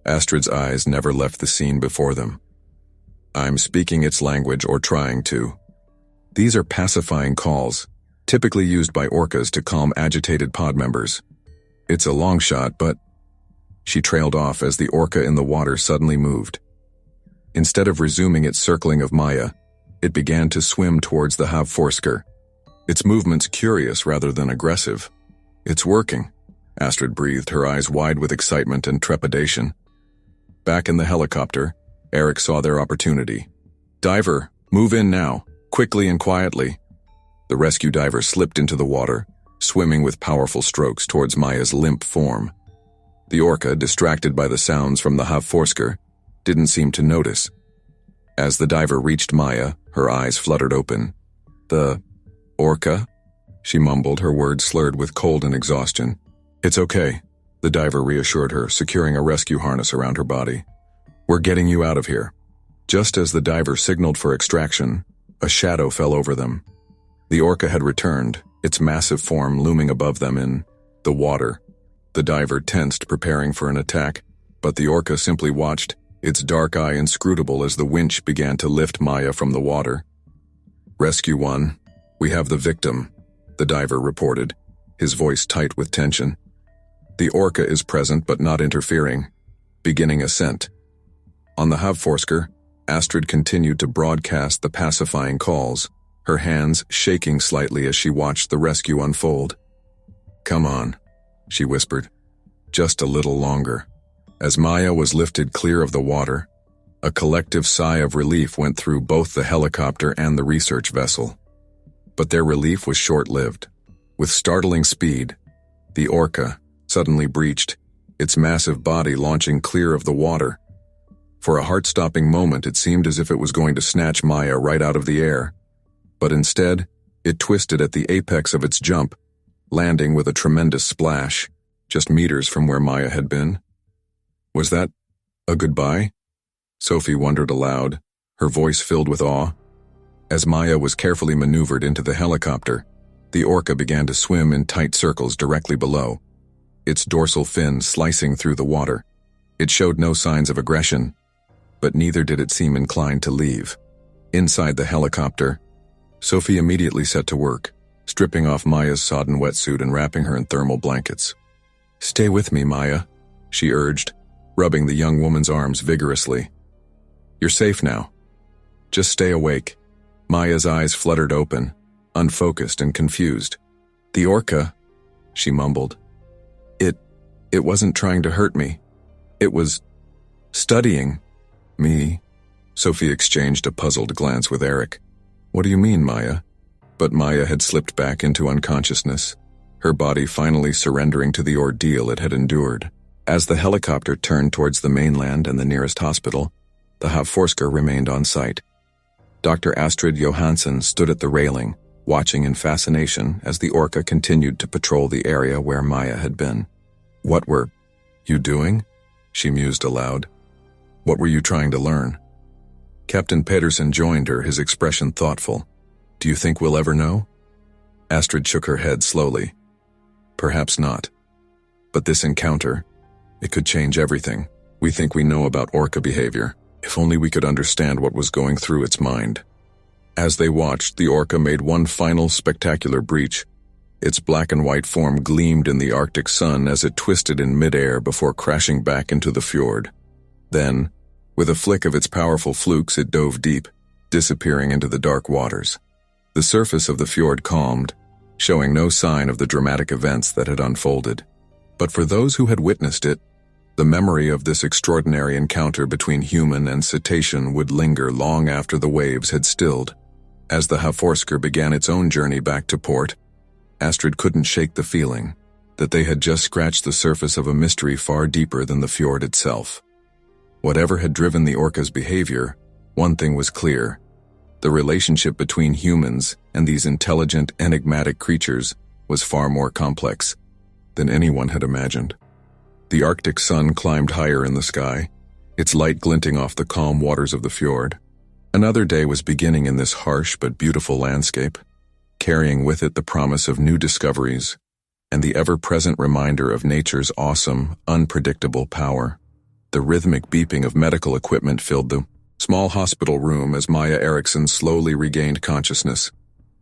Astrid's eyes never left the scene before them. "I'm speaking its language, or trying to. These are pacifying calls, typically used by orcas to calm agitated pod members. It's a long shot, but..." She trailed off as the orca in the water suddenly moved. Instead of resuming its circling of Maya, it began to swim towards the Havforsker. Its movements curious rather than aggressive. "It's working," Astrid breathed, her eyes wide with excitement and trepidation. Back in the helicopter, Eric saw their opportunity. "Diver, move in now, quickly and quietly." The rescue diver slipped into the water, swimming with powerful strokes towards Maya's limp form. The orca, distracted by the sounds from the Havforsker, didn't seem to notice. As the diver reached Maya, her eyes fluttered open. "The orca?" she mumbled, her words slurred with cold and exhaustion. "It's okay," the diver reassured her, securing a rescue harness around her body. "We're getting you out of here." Just as the diver signaled for extraction, a shadow fell over them. The orca had returned, its massive form looming above them in the water. The diver tensed, preparing for an attack, but the orca simply watched, its dark eye inscrutable as the winch began to lift Maya from the water. "Rescue 1, we have the victim," the diver reported, his voice tight with tension. "The orca is present but not interfering. Beginning ascent." On the Havforsker, Astrid continued to broadcast the pacifying calls, her hands shaking slightly as she watched the rescue unfold. "Come on," she whispered. "Just a little longer." As Maya was lifted clear of the water, a collective sigh of relief went through both the helicopter and the research vessel. But their relief was short-lived. With startling speed, the orca suddenly breached, its massive body launching clear of the water. For a heart-stopping moment, it seemed as if it was going to snatch Maya right out of the air. But instead, it twisted at the apex of its jump, landing with a tremendous splash, just meters from where Maya had been. Was that a goodbye? Sophie wondered aloud, her voice filled with awe. As Maya was carefully maneuvered into the helicopter, the orca began to swim in tight circles directly below, its dorsal fin slicing through the water. It showed no signs of aggression, but neither did it seem inclined to leave. Inside the helicopter, Sophie immediately set to work, stripping off Maya's sodden wetsuit and wrapping her in thermal blankets. "Stay with me, Maya," she urged, rubbing the young woman's arms vigorously. "You're safe now. Just stay awake." Maya's eyes fluttered open, unfocused and confused. "The orca," she mumbled. It wasn't trying to hurt me. It was studying me." Sophie exchanged a puzzled glance with Eric. "What do you mean, Maya?" But Maya had slipped back into unconsciousness, her body finally surrendering to the ordeal it had endured. As the helicopter turned towards the mainland and the nearest hospital, the Havforsker remained on site. Dr. Astrid Johansson stood at the railing, watching in fascination as the orca continued to patrol the area where Maya had been. "What were you doing?" she mused aloud. "What were you trying to learn?" Captain Pedersen joined her, his expression thoughtful. "Do you think we'll ever know?" Astrid shook her head slowly. "Perhaps not. But this encounter, it could change everything. We think we know about orca behavior. If only we could understand what was going through its mind." As they watched, the orca made one final spectacular breach. Its black and white form gleamed in the Arctic sun as it twisted in midair before crashing back into the fjord. Then, with a flick of its powerful flukes, it dove deep, disappearing into the dark waters. The surface of the fjord calmed, showing no sign of the dramatic events that had unfolded. But for those who had witnessed it, the memory of this extraordinary encounter between human and cetacean would linger long after the waves had stilled. As the Havforsker began its own journey back to port, Astrid couldn't shake the feeling that they had just scratched the surface of a mystery far deeper than the fjord itself. Whatever had driven the orca's behavior One thing was clear. The relationship between humans and these intelligent, enigmatic creatures was far more complex than anyone had imagined. The Arctic sun climbed higher in the sky, its light glinting off the calm waters of the fjord. Another day was beginning in this harsh but beautiful landscape, carrying with it the promise of new discoveries and the ever-present reminder of nature's awesome, unpredictable power. The rhythmic beeping of medical equipment filled the small hospital room as Maya Erickson slowly regained consciousness.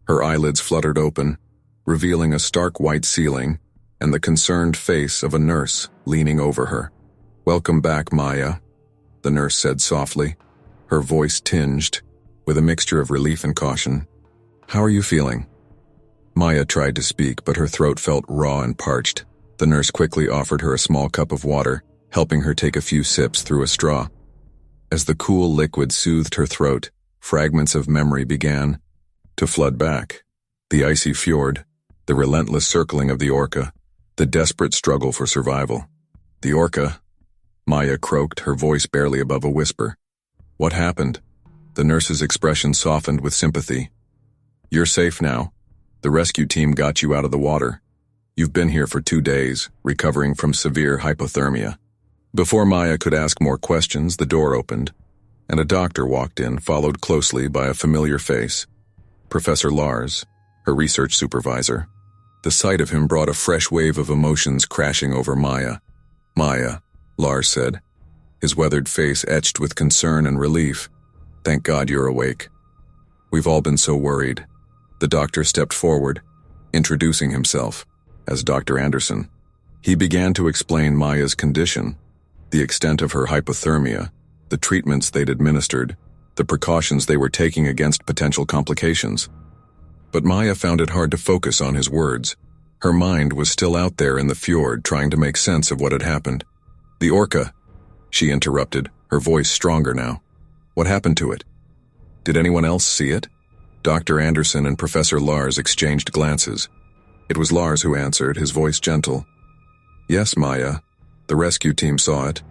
Her eyelids fluttered open, revealing a stark white ceiling and the concerned face of a nurse leaning over her. "Welcome back, Maya," the nurse said softly, her voice tinged with a mixture of relief and caution. "How are you feeling?" Maya tried to speak, but her throat felt raw and parched. The nurse quickly offered her a small cup of water, helping her take a few sips through a straw. As the cool liquid soothed her throat, fragments of memory began to flood back. The icy fjord, the relentless circling of the orca, the desperate struggle for survival. "The orca," Maya croaked, her voice barely above a whisper. "What happened?" The nurse's expression softened with sympathy. "You're safe now. The rescue team got you out of the water. You've been here for 2 days, recovering from severe hypothermia." Before Maya could ask more questions, the door opened, and a doctor walked in, followed closely by a familiar face. Professor Lars, her research supervisor. The sight of him brought a fresh wave of emotions crashing over Maya. "Maya," Lars said, his weathered face etched with concern and relief. "Thank God you're awake. We've all been so worried." The doctor stepped forward, introducing himself as Dr. Anderson. He began to explain Maya's condition, the extent of her hypothermia, the treatments they'd administered, the precautions they were taking against potential complications. But Maya found it hard to focus on his words. Her mind was still out there in the fjord, trying to make sense of what had happened. "The orca," she interrupted, her voice stronger now. "What happened to it? Did anyone else see it?" Dr. Anderson and Professor Lars exchanged glances. It was Lars who answered, his voice gentle. "Yes, Maya. The rescue team saw it,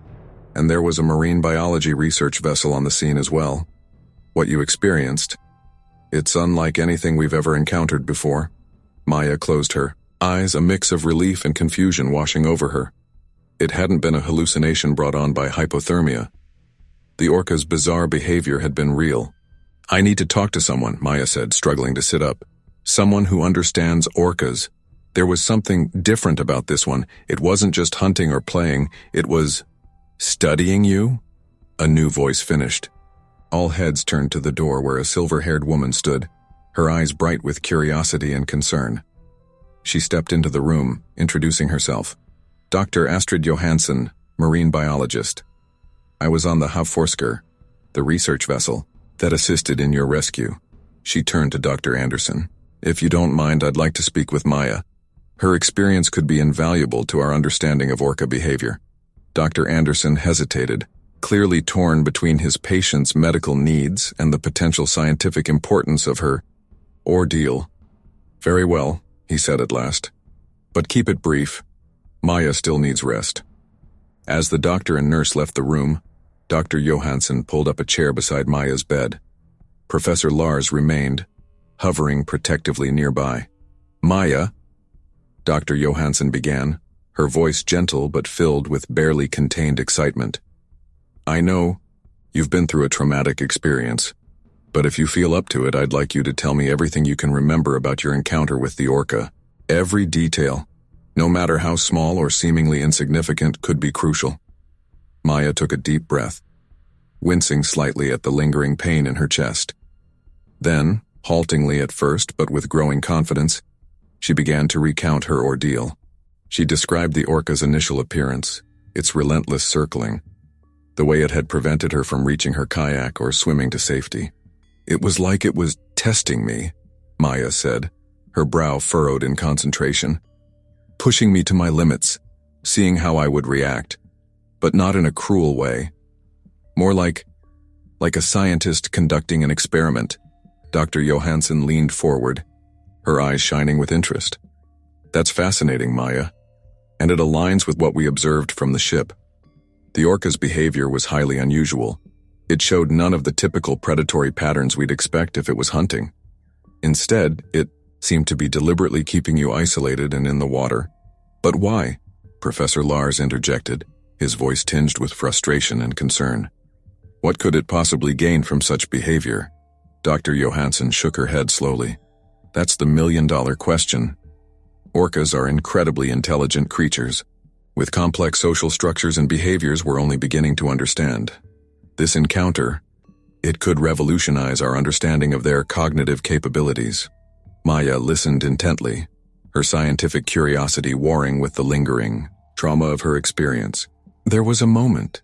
and there was a marine biology research vessel on the scene as well. What you experienced, it's unlike anything we've ever encountered before." Maya closed her eyes, a mix of relief and confusion washing over her. It hadn't been a hallucination brought on by hypothermia. The orca's bizarre behavior had been real. "I need to talk to someone," Maya said, struggling to sit up. "Someone who understands orcas. There was something different about this one. It wasn't just hunting or playing, it was studying you?" A new voice finished. All heads turned to the door where a silver-haired woman stood, her eyes bright with curiosity and concern. She stepped into the room, introducing herself. "Dr. Astrid Johansson, marine biologist. I was on the Havforsker, the research vessel that assisted in your rescue." She turned to Dr. Anderson. "If you don't mind, I'd like to speak with Maya. Her experience could be invaluable to our understanding of orca behavior." Dr. Anderson hesitated, clearly torn between his patient's medical needs and the potential scientific importance of her ordeal. "Very well," he said at last. "But keep it brief. Maya still needs rest." As the doctor and nurse left the room, Dr. Johansson pulled up a chair beside Maya's bed. Professor Lars remained, hovering protectively nearby. "Maya," Dr. Johansson began, her voice gentle but filled with barely contained excitement. "I know you've been through a traumatic experience, but if you feel up to it, I'd like you to tell me everything you can remember about your encounter with the orca. Every detail, no matter how small or seemingly insignificant, could be crucial." Maya took a deep breath, wincing slightly at the lingering pain in her chest. Then, haltingly at first but with growing confidence, she began to recount her ordeal. She described the orca's initial appearance, its relentless circling, the way it had prevented her from reaching her kayak or swimming to safety. "It was like it was testing me," Maya said, her brow furrowed in concentration. "Pushing me to my limits, seeing how I would react, but not in a cruel way. More like a scientist conducting an experiment." Dr. Johansson leaned forward, her eyes shining with interest. "That's fascinating, Maya, and it aligns with what we observed from the ship. The orca's behavior was highly unusual. It showed none of the typical predatory patterns we'd expect if it was hunting. Instead, it seemed to be deliberately keeping you isolated and in the water. But why? Professor Lars interjected, his voice tinged with frustration and concern. What could it possibly gain from such behavior? Dr. Johansson shook her head slowly. That's the million-dollar question. Orcas are incredibly intelligent creatures, with complex social structures and behaviors we're only beginning to understand. This encounter, it could revolutionize our understanding of their cognitive capabilities. Maya listened intently, her scientific curiosity warring with the lingering trauma of her experience. There was a moment,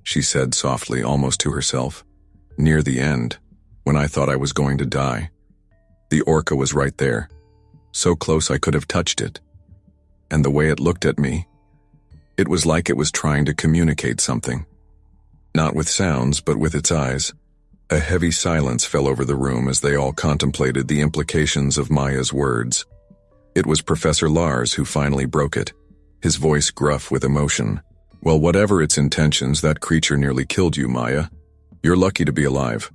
she said softly, almost to herself, near the end, when I thought I was going to die. The orca was right there, so close I could have touched it. And the way it looked at me, it was like it was trying to communicate something. Not with sounds, but with its eyes. A heavy silence fell over the room as they all contemplated the implications of Maya's words. It was Professor Lars who finally broke it, his voice gruff with emotion. Well, whatever its intentions, that creature nearly killed you, Maya. You're lucky to be alive.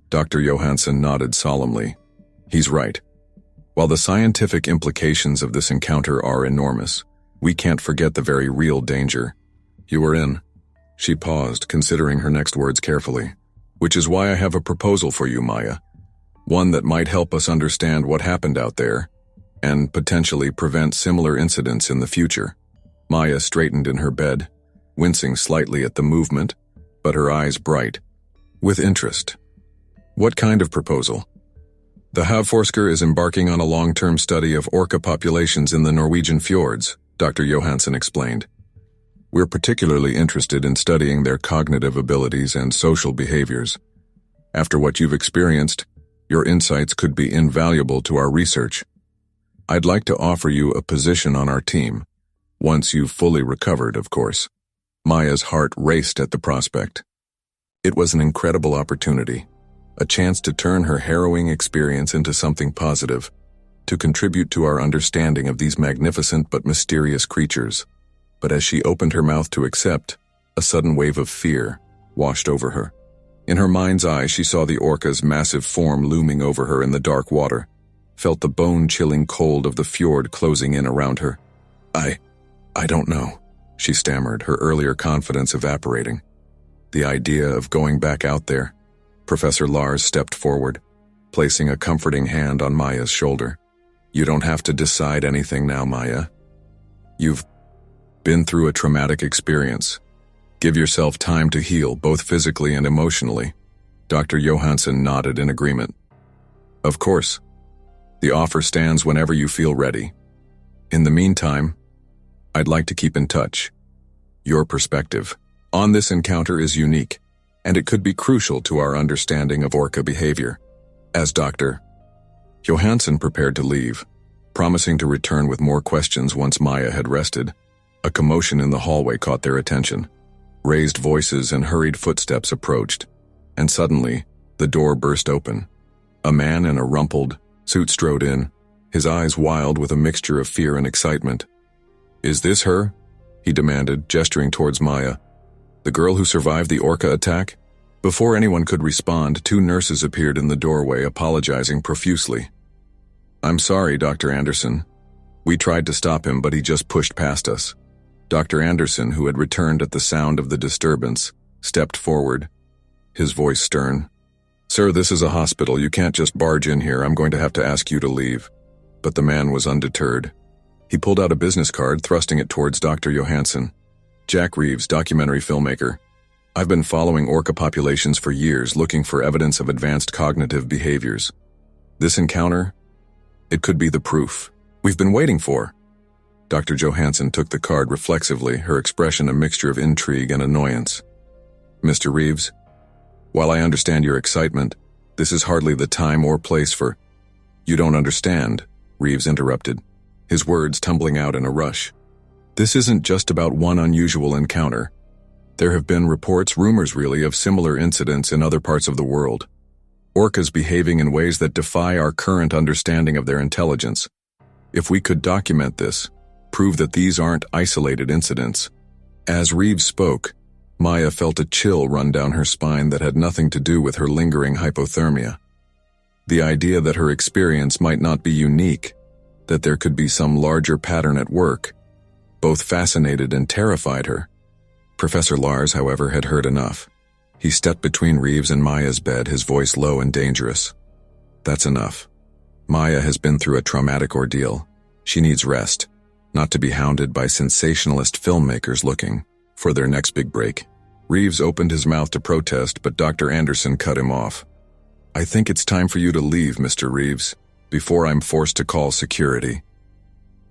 Dr. Johansson nodded solemnly. He's right. While the scientific implications of this encounter are enormous, we can't forget the very real danger. You were in. She paused, considering her next words carefully. Which is why I have a proposal for you, Maya. One that might help us understand what happened out there, and potentially prevent similar incidents in the future. Maya straightened in her bed, wincing slightly at the movement, but her eyes bright, with interest. What kind of proposal? The Havforsker is embarking on a long-term study of orca populations in the Norwegian fjords, Dr. Johansson explained. We're particularly interested in studying their cognitive abilities and social behaviors. After what you've experienced, your insights could be invaluable to our research. I'd like to offer you a position on our team, once you've fully recovered, of course. Maya's heart raced at the prospect. It was an incredible opportunity, a chance to turn her harrowing experience into something positive, to contribute to our understanding of these magnificent but mysterious creatures. But as she opened her mouth to accept, a sudden wave of fear washed over her. In her mind's eye, she saw the orca's massive form looming over her in the dark water, felt the bone-chilling cold of the fjord closing in around her. I don't know, she stammered, her earlier confidence evaporating. The idea of going back out there. Professor Lars stepped forward, placing a comforting hand on Maya's shoulder. You don't have to decide anything now, Maya. You've been through a traumatic experience. Give yourself time to heal, both physically and emotionally. Dr. Johansson nodded in agreement. Of course. The offer stands whenever you feel ready. In the meantime, I'd like to keep in touch. Your perspective on this encounter is unique, and it could be crucial to our understanding of orca behavior. As Dr. Johansson prepared to leave, promising to return with more questions once Maya had rested, a commotion in the hallway caught their attention. Raised voices and hurried footsteps approached, and suddenly, the door burst open. A man in a rumpled suit strode in, his eyes wild with a mixture of fear and excitement. Is this her? He demanded, gesturing towards Maya. The girl who survived the ORCA attack? Before anyone could respond, two nurses appeared in the doorway, apologizing profusely. I'm sorry, Dr. Anderson. We tried to stop him, but he just pushed past us. Dr. Anderson, who had returned at the sound of the disturbance, stepped forward, his voice stern. Sir, this is a hospital. You can't just barge in here. I'm going to have to ask you to leave. But the man was undeterred. He pulled out a business card, thrusting it towards Dr. Johansson. Jack Reeves, documentary filmmaker. I've been following orca populations for years, looking for evidence of advanced cognitive behaviors. This encounter, it could be the proof we've been waiting for. Dr. Johansson took the card reflexively, her expression a mixture of intrigue and annoyance. Mr. Reeves, while I understand your excitement, this is hardly the time or place for... You don't understand, Reeves interrupted, his words tumbling out in a rush. This isn't just about one unusual encounter. There have been reports, rumors really, of similar incidents in other parts of the world. Orcas behaving in ways that defy our current understanding of their intelligence. If we could document this, prove that these aren't isolated incidents. As Reeves spoke, Maya felt a chill run down her spine that had nothing to do with her lingering hypothermia. The idea that her experience might not be unique, that there could be some larger pattern at work, both fascinated and terrified her. Professor Lars, however, had heard enough. He stepped between Reeves and Maya's bed, his voice low and dangerous. That's enough. Maya has been through a traumatic ordeal. She needs rest, not to be hounded by sensationalist filmmakers looking for their next big break. Reeves opened his mouth to protest, but Dr. Anderson cut him off. I think it's time for you to leave, Mr. Reeves, before I'm forced to call security.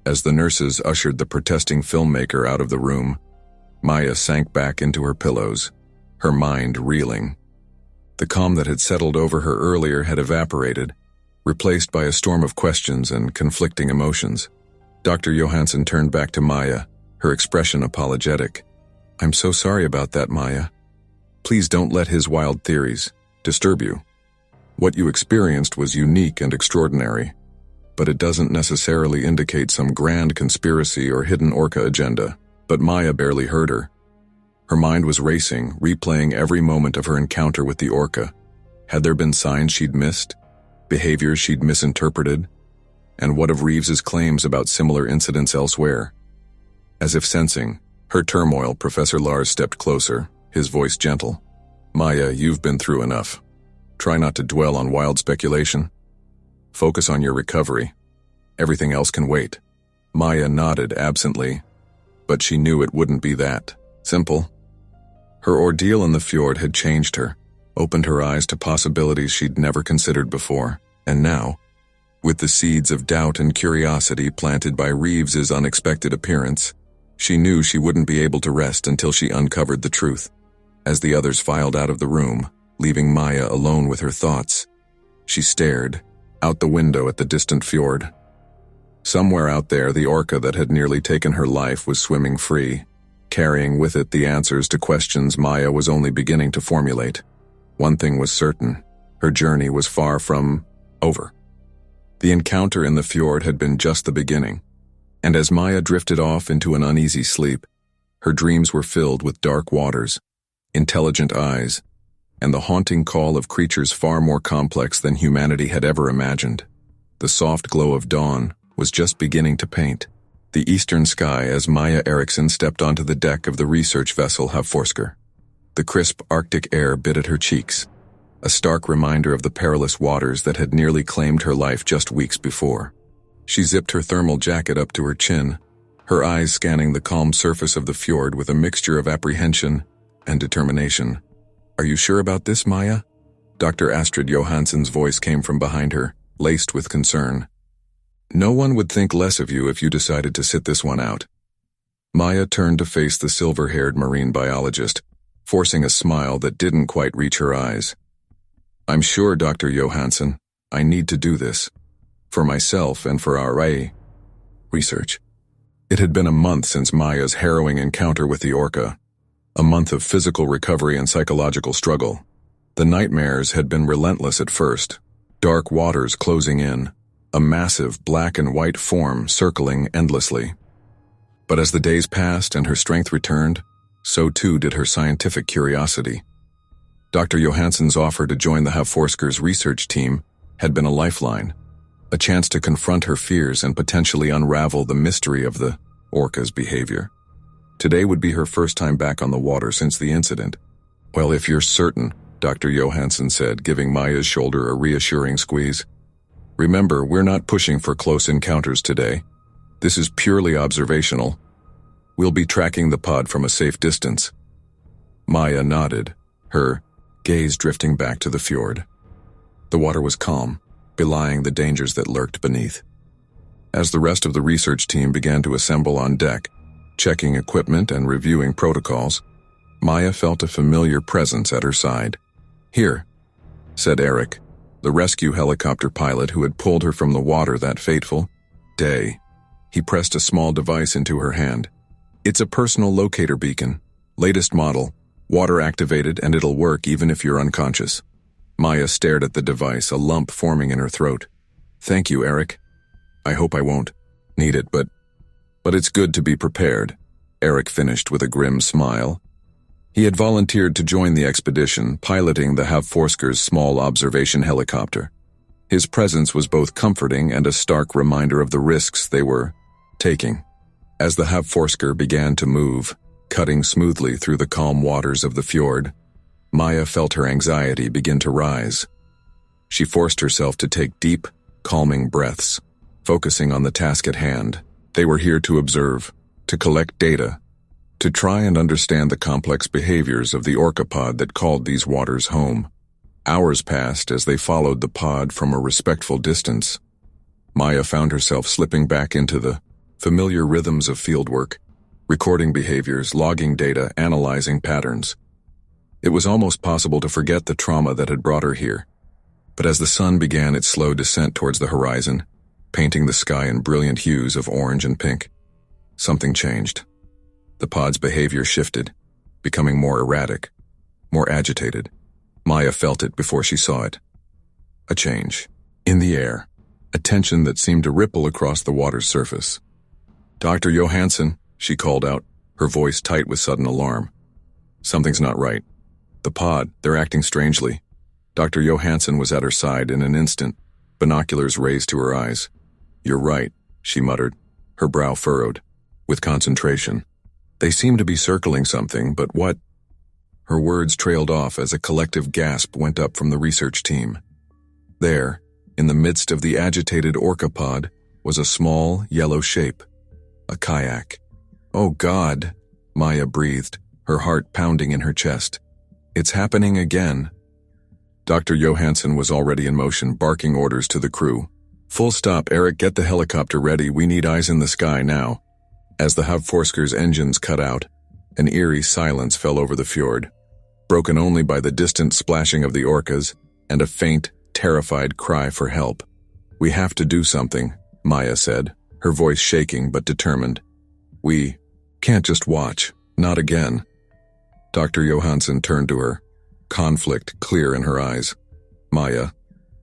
As the nurses ushered the protesting filmmaker out of the room, Maya sank back into her pillows, her mind reeling. The calm that had settled over her earlier had evaporated, replaced by a storm of questions and conflicting emotions. Dr. Johansson turned back to Maya, her expression apologetic. I'm so sorry about that, Maya. Please don't let his wild theories disturb you. What you experienced was unique and extraordinary, but it doesn't necessarily indicate some grand conspiracy or hidden ORCA agenda. But Maya barely heard her. Her mind was racing, replaying every moment of her encounter with the ORCA. Had there been signs she'd missed? Behaviors she'd misinterpreted? And what of Reeves's claims about similar incidents elsewhere? As if sensing her turmoil, Professor Lars stepped closer, his voice gentle. Maya, you've been through enough. Try not to dwell on wild speculation. Focus on your recovery. Everything else can wait. Maya nodded absently, but she knew it wouldn't be that simple. Her ordeal in the fjord had changed her, opened her eyes to possibilities she'd never considered before, and now, with the seeds of doubt and curiosity planted by Reeves's unexpected appearance, she knew she wouldn't be able to rest until she uncovered the truth. As the others filed out of the room, leaving Maya alone with her thoughts, she stared out the window at the distant fjord. Somewhere out there, the ORCA that had nearly taken her life was swimming free, carrying with it the answers to questions Maya was only beginning to formulate. One thing was certain, her journey was far from over. The encounter in the fjord had been just the beginning, and as Maya drifted off into an uneasy sleep, her dreams were filled with dark waters, intelligent eyes, and the haunting call of creatures far more complex than humanity had ever imagined. The soft glow of dawn was just beginning to paint the eastern sky as Maya Eriksson stepped onto the deck of the research vessel Havforsker. The crisp Arctic air bit at her cheeks, a stark reminder of the perilous waters that had nearly claimed her life just weeks before. She zipped her thermal jacket up to her chin, her eyes scanning the calm surface of the fjord with a mixture of apprehension and determination. Are you sure about this, Maya? Dr. Astrid Johansson's voice came from behind her, laced with concern. No one would think less of you if you decided to sit this one out. Maya turned to face the silver-haired marine biologist, forcing a smile that didn't quite reach her eyes. I'm sure, Dr. Johansson, I need to do this. For myself and for our research. It had been a month since Maya's harrowing encounter with the ORCA, a month of physical recovery and psychological struggle. The nightmares had been relentless at first, dark waters closing in, a massive black and white form circling endlessly. But as the days passed and her strength returned, so too did her scientific curiosity. Dr. Johansson's offer to join the Havforsker's research team had been a lifeline, a chance to confront her fears and potentially unravel the mystery of the ORCA's behavior. Today would be her first time back on the water since the incident. Well, if you're certain, Dr. Johansson said, giving Maya's shoulder a reassuring squeeze. Remember, we're not pushing for close encounters today. This is purely observational. We'll be tracking the pod from a safe distance. Maya nodded, her gaze drifting back to the fjord. The water was calm, belying the dangers that lurked beneath. As the rest of the research team began to assemble on deck, checking equipment and reviewing protocols, Maya felt a familiar presence at her side. Here, said Eric, the rescue helicopter pilot who had pulled her from the water that fateful day. He pressed a small device into her hand. It's a personal locator beacon, latest model, water activated, and it'll work even if you're unconscious. Maya stared at the device, a lump forming in her throat. Thank you, Eric. I hope I won't need it, but it's good to be prepared, Eric finished with a grim smile. He had volunteered to join the expedition, piloting the Havforskers' small observation helicopter. His presence was both comforting and a stark reminder of the risks they were taking. As the Havforsker began to move, cutting smoothly through the calm waters of the fjord, Maya felt her anxiety begin to rise. She forced herself to take deep, calming breaths, focusing on the task at hand. They were here to observe, to collect data, to try and understand the complex behaviors of the orca pod that called these waters home. Hours passed as they followed the pod from a respectful distance. Maya found herself slipping back into the familiar rhythms of fieldwork, recording behaviors, logging data, analyzing patterns. It was almost possible to forget the trauma that had brought her here. But as the sun began its slow descent towards the horizon, painting the sky in brilliant hues of orange and pink, something changed. The pod's behavior shifted, becoming more erratic, more agitated. Maya felt it before she saw it. A change. In the air. A tension that seemed to ripple across the water's surface. "Dr. Johansson," she called out, her voice tight with sudden alarm. "Something's not right. The pod, they're acting strangely." Dr. Johansson was at her side in an instant, binoculars raised to her eyes. "You're right," she muttered, her brow furrowed, with concentration. "They seem to be circling something, but what?" Her words trailed off as a collective gasp went up from the research team. There, in the midst of the agitated orca pod, was a small, yellow shape. A kayak. "Oh God," Maya breathed, her heart pounding in her chest. "It's happening again." Dr. Johansson was already in motion, barking orders to the crew. "Full stop, Eric, get the helicopter ready, we need eyes in the sky now." As the Havforskers' engines cut out, an eerie silence fell over the fjord, broken only by the distant splashing of the orcas and a faint, terrified cry for help. "We have to do something," Maya said, her voice shaking but determined. "We can't just watch, not again." Dr. Johansson turned to her, conflict clear in her eyes. "Maya,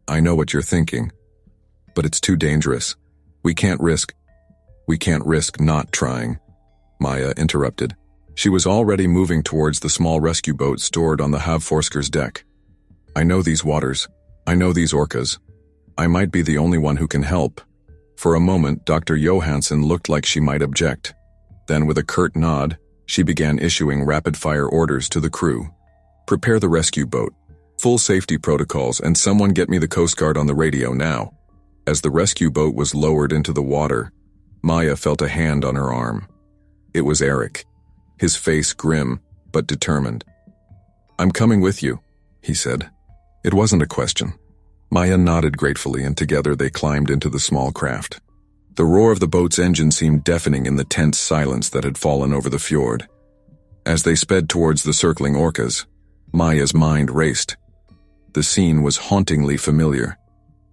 I know what you're thinking, but it's too dangerous. We can't risk not trying." Maya interrupted. She was already moving towards the small rescue boat stored on the Havforskers' deck. "I know these waters. I know these orcas. I might be the only one who can help." For a moment, Dr. Johansson looked like she might object. Then, with a curt nod, she began issuing rapid-fire orders to the crew. "Prepare the rescue boat. Full safety protocols, and someone get me the Coast Guard on the radio now." As the rescue boat was lowered into the water, Maya felt a hand on her arm. It was Eric, his face grim but determined. "I'm coming with you," he said. It wasn't a question. Maya nodded gratefully, and together they climbed into the small craft. The roar of the boat's engine seemed deafening in the tense silence that had fallen over the fjord. As they sped towards the circling orcas, Maya's mind raced. The scene was hauntingly familiar.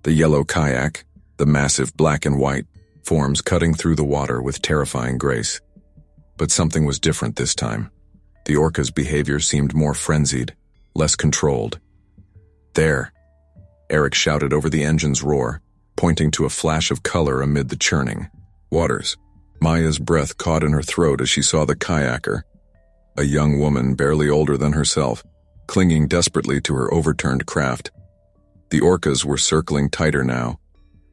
The yellow kayak, the massive black and white forms cutting through the water with terrifying grace. But something was different this time. The orca's behavior seemed more frenzied, less controlled. "There," Eric shouted over the engine's roar, pointing to a flash of color amid the churning waters. Maya's breath caught in her throat as she saw the kayaker, a young woman barely older than herself, clinging desperately to her overturned craft. The orcas were circling tighter now,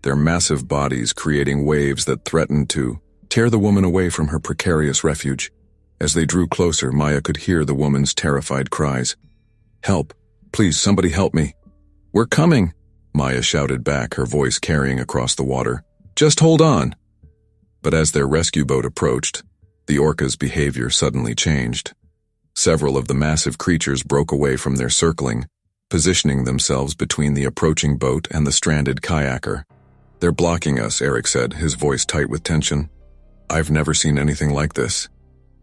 their massive bodies creating waves that threatened to tear the woman away from her precarious refuge. As they drew closer, Maya could hear the woman's terrified cries. "Help! Please, somebody help me!" "We're coming!" Maya shouted back, her voice carrying across the water. "Just hold on!" But as their rescue boat approached, the orca's behavior suddenly changed. Several of the massive creatures broke away from their circling, positioning themselves between the approaching boat and the stranded kayaker. "They're blocking us," Eric said, his voice tight with tension. "I've never seen anything like this."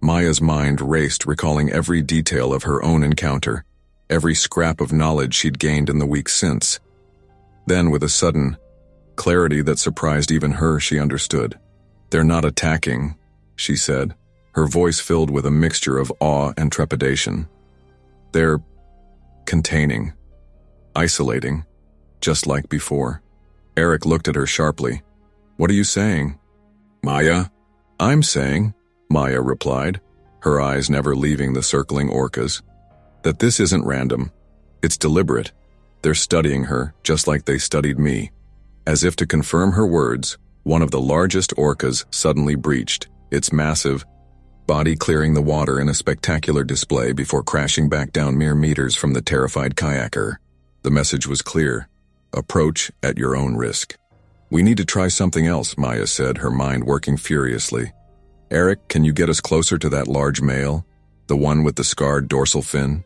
Maya's mind raced, recalling every detail of her own encounter, every scrap of knowledge she'd gained in the weeks since. Then, with a sudden clarity that surprised even her, she understood. "They're not attacking," she said, her voice filled with a mixture of awe and trepidation. "They're containing, isolating, just like before." Eric looked at her sharply. "What are you saying?" "Maya?" "I'm saying," Maya replied, her eyes never leaving the circling orcas. That this isn't random. It's deliberate. They're studying her, just like they studied me. As if to confirm her words, one of the largest orcas suddenly breached, its massive body clearing the water in a spectacular display before crashing back down mere meters from the terrified kayaker. The message was clear. Approach at your own risk. We need to try something else, Maya said, her mind working furiously. Eric, can you get us closer to that large male? The one with the scarred dorsal fin?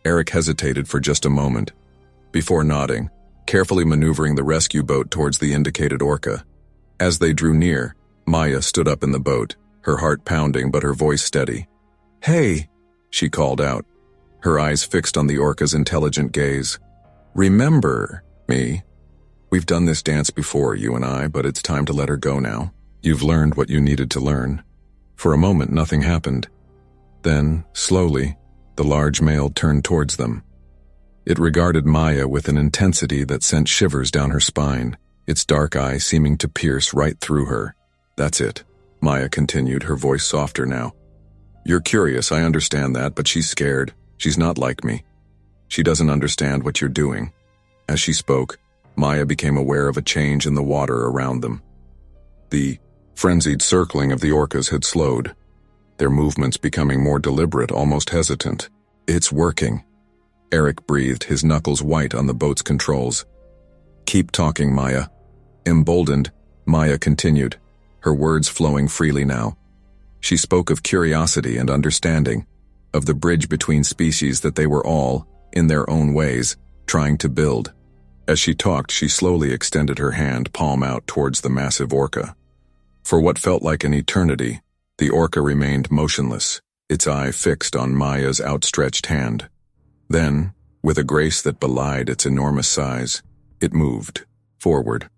Eric hesitated for just a moment, before nodding, carefully maneuvering the rescue boat towards the indicated orca. As they drew near, Maya stood up in the boat, her heart pounding but her voice steady. Hey, she called out, her eyes fixed on the orca's intelligent gaze. Remember me? We've done this dance before, you and I, but it's time to let her go now. You've learned what you needed to learn. For a moment, nothing happened. Then, slowly, the large male turned towards them. It regarded Maya with an intensity that sent shivers down her spine, its dark eye seeming to pierce right through her. That's it, Maya continued, her voice softer now. You're curious, I understand that, but she's scared. She's not like me. She doesn't understand what you're doing. As she spoke, Maya became aware of a change in the water around them. The frenzied circling of the orcas had slowed, their movements becoming more deliberate, almost hesitant. It's working. Eric breathed, his knuckles white on the boat's controls. Keep talking, Maya. Emboldened, Maya continued, her words flowing freely now. She spoke of curiosity and understanding, of the bridge between species that they were all, in their own ways, trying to build. As she talked, she slowly extended her hand, palm out, towards the massive orca. For what felt like an eternity, the orca remained motionless, its eye fixed on Maya's outstretched hand. Then, with a grace that belied its enormous size, it moved forward.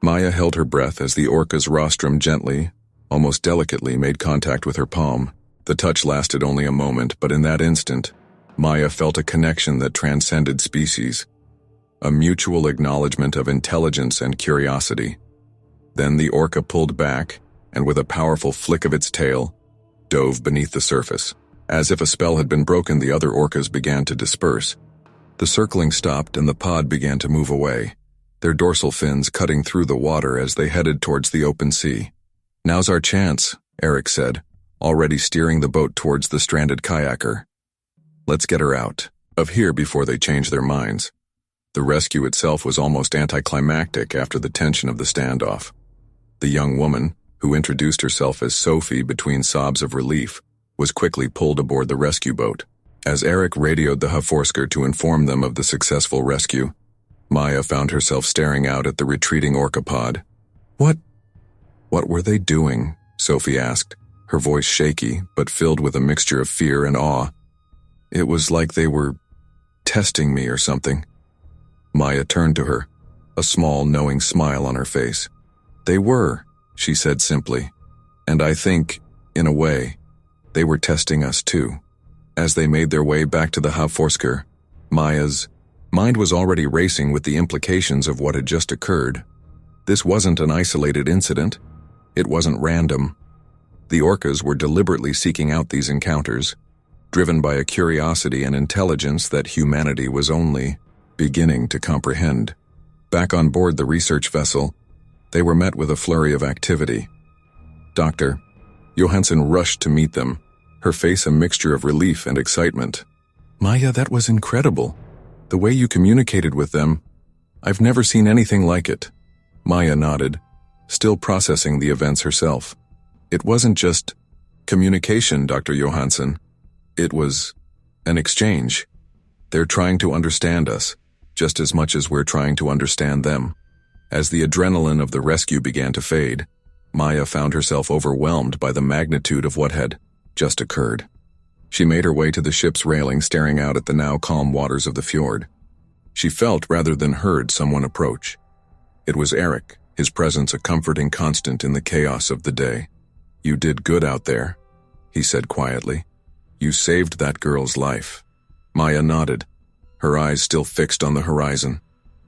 Maya held her breath as the orca's rostrum gently, almost delicately, made contact with her palm. The touch lasted only a moment, but in that instant, Maya felt a connection that transcended species, a mutual acknowledgement of intelligence and curiosity. Then the orca pulled back, and with a powerful flick of its tail, dove beneath the surface. As if a spell had been broken, the other orcas began to disperse. The circling stopped and the pod began to move away, their dorsal fins cutting through the water as they headed towards the open sea. Now's our chance, Eric said, already steering the boat towards the stranded kayaker. Let's get her out of here before they change their minds. The rescue itself was almost anticlimactic after the tension of the standoff. The young woman, who introduced herself as Sophie between sobs of relief, was quickly pulled aboard the rescue boat. As Eric radioed the Havforsker to inform them of the successful rescue, Maya found herself staring out at the retreating orca pod. What were they doing? Sophie asked, her voice shaky but filled with a mixture of fear and awe. It was like they were testing me or something. Maya turned to her, a small, knowing smile on her face. They were, she said simply, and I think, in a way, they were testing us too. As they made their way back to the Havforsker, Maya's mind was already racing with the implications of what had just occurred. This wasn't an isolated incident. It wasn't random. The orcas were deliberately seeking out these encounters, driven by a curiosity and intelligence that humanity was only beginning to comprehend. Back on board the research vessel, they were met with a flurry of activity. Dr. Johansson rushed to meet them, her face a mixture of relief and excitement. Maya, that was incredible. The way you communicated with them, I've never seen anything like it. Maya nodded, still processing the events herself. It wasn't just communication, Dr. Johansson. It was an exchange. They're trying to understand us, just as much as we're trying to understand them. As the adrenaline of the rescue began to fade, Maya found herself overwhelmed by the magnitude of what had just occurred. She made her way to the ship's railing, staring out at the now calm waters of the fjord. She felt rather than heard someone approach. It was Eric, his presence a comforting constant in the chaos of the day. You did good out there, he said quietly. You saved that girl's life. Maya nodded, her eyes still fixed on the horizon.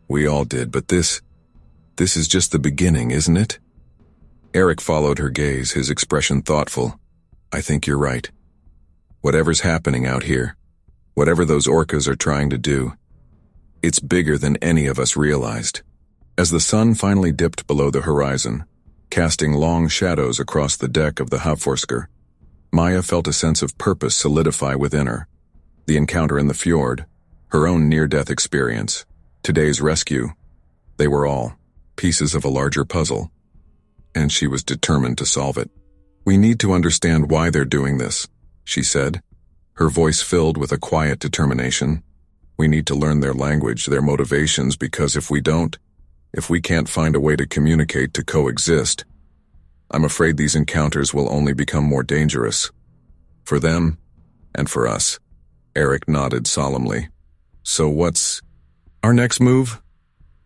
We all did, but this is just the beginning, isn't it? Eric followed her gaze, his expression thoughtful. I think you're right. Whatever's happening out here, whatever those orcas are trying to do, it's bigger than any of us realized. As the sun finally dipped below the horizon, casting long shadows across the deck of the Havforsker, Maya felt a sense of purpose solidify within her. The encounter in the fjord, her own near-death experience, today's rescue, they were all pieces of a larger puzzle, and she was determined to solve it. "We need to understand why they're doing this," she said, her voice filled with a quiet determination. "We need to learn their language, their motivations, because if we don't, if we can't find a way to communicate, to coexist, I'm afraid these encounters will only become more dangerous. For them, and for us." Eric nodded solemnly. "So what's our next move?"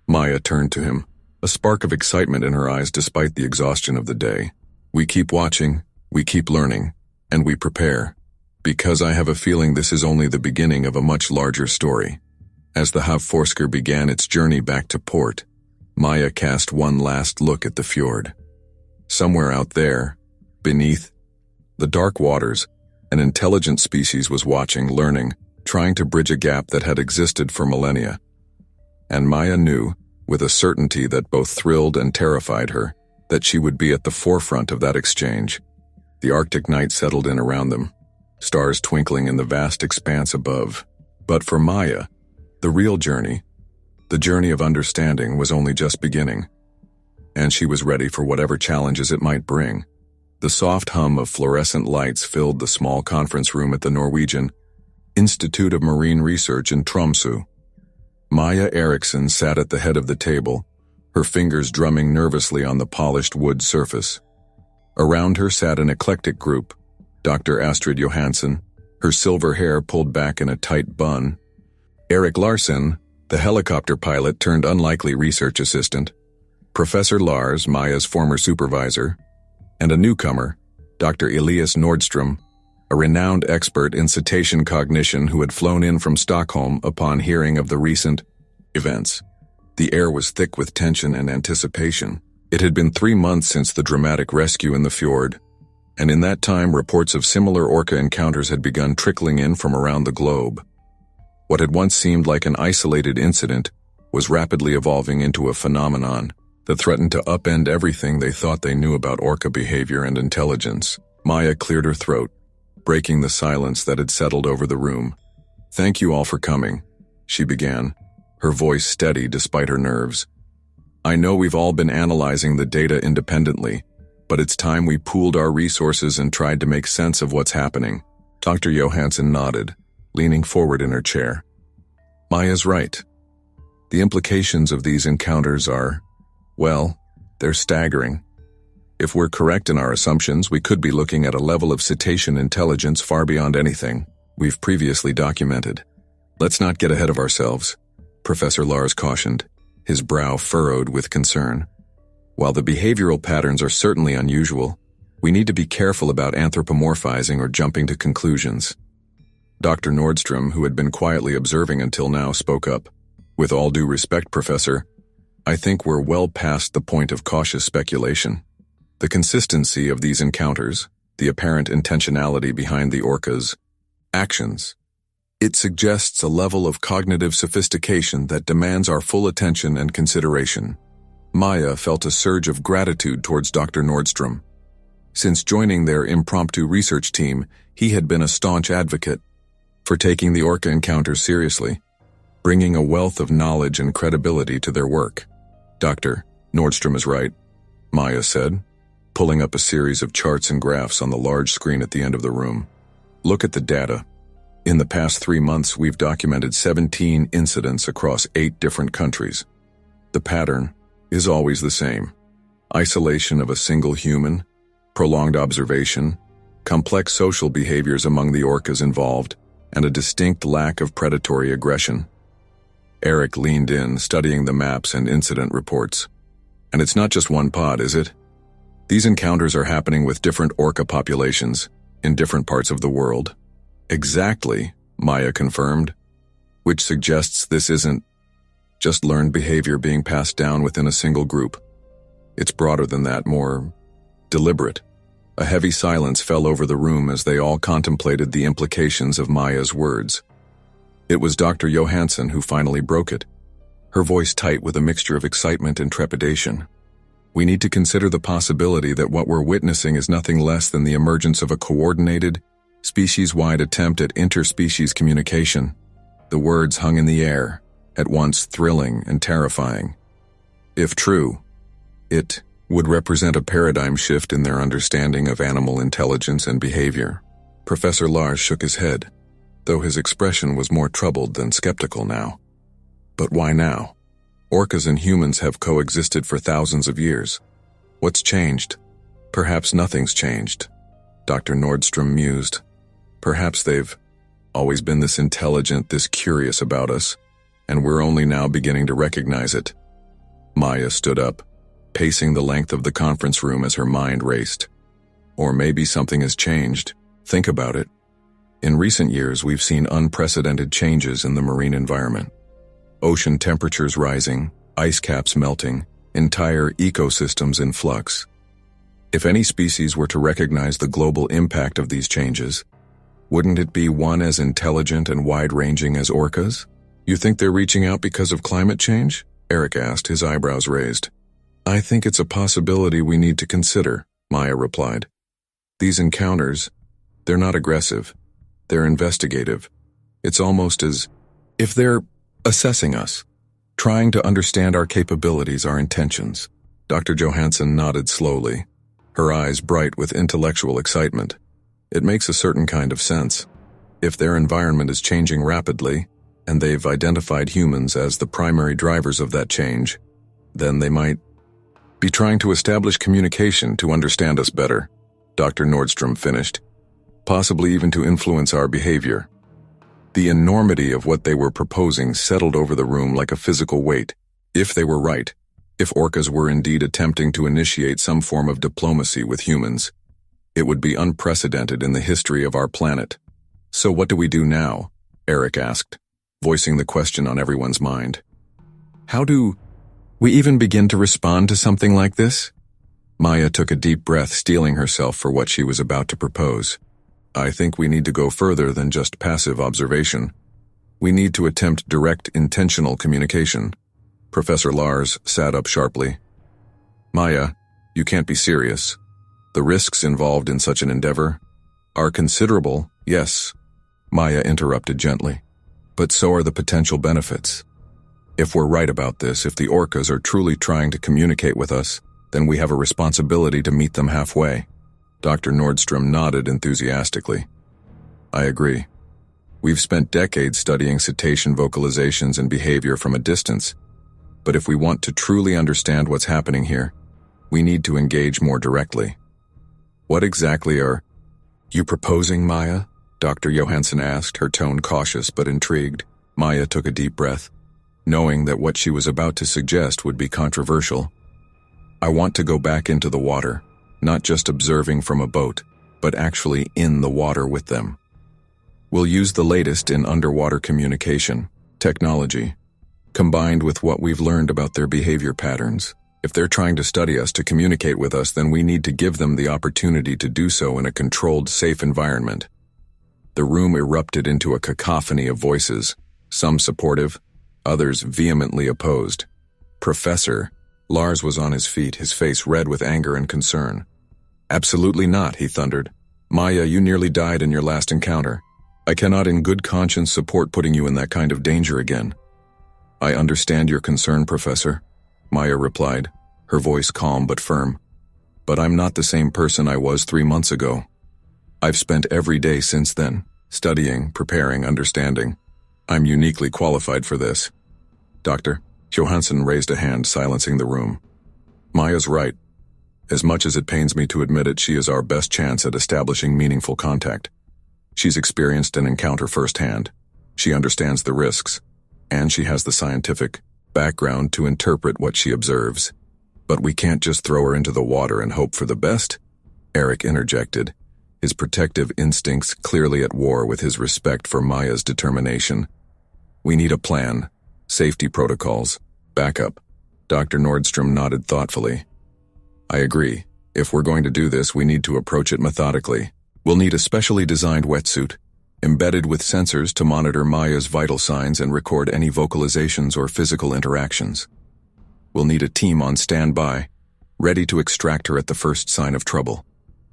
Maya turned to him, a spark of excitement in her eyes despite the exhaustion of the day. "We keep watching, we keep learning, and we prepare, because I have a feeling this is only the beginning of a much larger story." As the Havforsker began its journey back to port, Maya cast one last look at the fjord. Somewhere out there, beneath the dark waters, an intelligent species was watching, learning, trying to bridge a gap that had existed for millennia. And Maya knew, with a certainty that both thrilled and terrified her, that she would be at the forefront of that exchange. The Arctic night settled in around them, stars twinkling in the vast expanse above. But for Maya, the real journey, the journey of understanding, was only just beginning, and she was ready for whatever challenges it might bring. The soft hum of fluorescent lights filled the small conference room at the Norwegian Institute of Marine Research in Tromsø. Maya Eriksson sat at the head of the table, her fingers drumming nervously on the polished wood surface. Around her sat an eclectic group: Dr. Astrid Johansson, her silver hair pulled back in a tight bun; Erik Larsen, the helicopter pilot turned unlikely research assistant; Professor Lars, Maya's former supervisor; and a newcomer, Dr. Elias Nordstrom, a renowned expert in cetacean cognition who had flown in from Stockholm upon hearing of the recent events. The air was thick with tension and anticipation. It had been 3 months since the dramatic rescue in the fjord, and in that time reports of similar orca encounters had begun trickling in from around the globe. What had once seemed like an isolated incident was rapidly evolving into a phenomenon that threatened to upend everything they thought they knew about orca behavior and intelligence. Maya cleared her throat, breaking the silence that had settled over the room. "Thank you all for coming," she began, her voice steady despite her nerves. "I know we've all been analyzing the data independently, but it's time we pooled our resources and tried to make sense of what's happening." Dr. Johansson nodded, leaning forward in her chair. "Maya's right. The implications of these encounters are, well, they're staggering. If we're correct in our assumptions, we could be looking at a level of cetacean intelligence far beyond anything we've previously documented. Let's not get ahead of ourselves," Professor Lars cautioned, his brow furrowed with concern. "While the behavioral patterns are certainly unusual, we need to be careful about anthropomorphizing or jumping to conclusions." Dr. Nordstrom, who had been quietly observing until now, spoke up. "With all due respect, Professor, I think we're well past the point of cautious speculation. The consistency of these encounters, the apparent intentionality behind the orcas' actions, it suggests a level of cognitive sophistication that demands our full attention and consideration." Maya felt a surge of gratitude towards Dr. Nordstrom. Since joining their impromptu research team, he had been a staunch advocate for taking the orca encounters seriously, bringing a wealth of knowledge and credibility to their work. "Dr. Nordstrom is right," Maya said, pulling up a series of charts and graphs on the large screen at the end of the room. "Look at the data. In the past 3 months, we've documented 17 incidents across 8 different countries. The pattern is always the same: isolation of a single human, prolonged observation, complex social behaviors among the orcas involved, and a distinct lack of predatory aggression." Eric leaned in, studying the maps and incident reports. "And it's not just one pod, is it? These encounters are happening with different orca populations in different parts of the world." "Exactly," Maya confirmed, "which suggests this isn't just learned behavior being passed down within a single group. It's broader than that, more deliberate, A heavy silence fell over the room as they all contemplated the implications of Maya's words. It was Dr. Johansson who finally broke it, her voice tight with a mixture of excitement and trepidation. We need to consider the possibility that what we're witnessing is nothing less than the emergence of a coordinated, species-wide attempt at interspecies communication. The words hung in the air, at once thrilling and terrifying. If true, it would represent a paradigm shift in their understanding of animal intelligence and behavior. Professor Lars shook his head, though his expression was more troubled than skeptical now. But why now? Orcas and humans have coexisted for thousands of years. What's changed? Perhaps nothing's changed. Dr. Nordstrom mused. Perhaps they've always been this intelligent, this curious about us, and we're only now beginning to recognize it. Maya stood up, pacing the length of the conference room as her mind raced. Or maybe something has changed. Think about it. In recent years, we've seen unprecedented changes in the marine environment. Ocean temperatures rising, ice caps melting, entire ecosystems in flux. If any species were to recognize the global impact of these changes, wouldn't it be one as intelligent and wide-ranging as orcas? You think they're reaching out because of climate change? Eric asked, his eyebrows raised. I think it's a possibility we need to consider, Maya replied. These encounters, they're not aggressive. They're investigative. It's almost as if they're assessing us, trying to understand our capabilities, our intentions. Dr. Johansson nodded slowly, her eyes bright with intellectual excitement. It makes a certain kind of sense. If their environment is changing rapidly, and they've identified humans as the primary drivers of that change, then they might be trying to establish communication to understand us better, Dr. Nordstrom finished, possibly even to influence our behavior. The enormity of what they were proposing settled over the room like a physical weight. If they were right, if orcas were indeed attempting to initiate some form of diplomacy with humans, it would be unprecedented in the history of our planet. So what do we do now? Eric asked, voicing the question on everyone's mind. How do we even begin to respond to something like this? Maya took a deep breath, steeling herself for what she was about to propose. I think we need to go further than just passive observation. We need to attempt direct, intentional communication. Professor Lars sat up sharply. Maya, you can't be serious. The risks involved in such an endeavor are considerable, yes, Maya interrupted gently. But so are the potential benefits. If we're right about this, if the orcas are truly trying to communicate with us, then we have a responsibility to meet them halfway. Dr. Nordstrom nodded enthusiastically. I agree. We've spent decades studying cetacean vocalizations and behavior from a distance, but if we want to truly understand what's happening here, we need to engage more directly. What exactly are you proposing, Maya? Dr. Johansson asked, her tone cautious but intrigued. Maya took a deep breath, knowing that what she was about to suggest would be controversial. I want to go back into the water, not just observing from a boat, but actually in the water with them. We'll use the latest in underwater communication, technology, combined with what we've learned about their behavior patterns. If they're trying to study us, to communicate with us, then we need to give them the opportunity to do so in a controlled, safe environment. The room erupted into a cacophony of voices, some supportive, others vehemently opposed. Professor Lars was on his feet, his face red with anger and concern. Absolutely not, he thundered. Maya, you nearly died in your last encounter. I cannot in good conscience support putting you in that kind of danger again. I understand your concern, Professor, Maya replied, her voice calm but firm. But I'm not the same person I was 3 months ago. I've spent every day since then, studying, preparing, understanding. I'm uniquely qualified for this. Doctor, Johansson raised a hand, silencing the room. Maya's right. As much as it pains me to admit it, she is our best chance at establishing meaningful contact. She's experienced an encounter firsthand. She understands the risks, and she has the scientific background to interpret what she observes. But we can't just throw her into the water and hope for the best, Eric interjected, his protective instincts clearly at war with his respect for Maya's determination. We need a plan, safety protocols, backup. Dr. Nordstrom nodded thoughtfully. I agree. If we're going to do this, we need to approach it methodically. We'll need a specially designed wetsuit, embedded with sensors to monitor Maya's vital signs and record any vocalizations or physical interactions. We'll need a team on standby, ready to extract her at the first sign of trouble.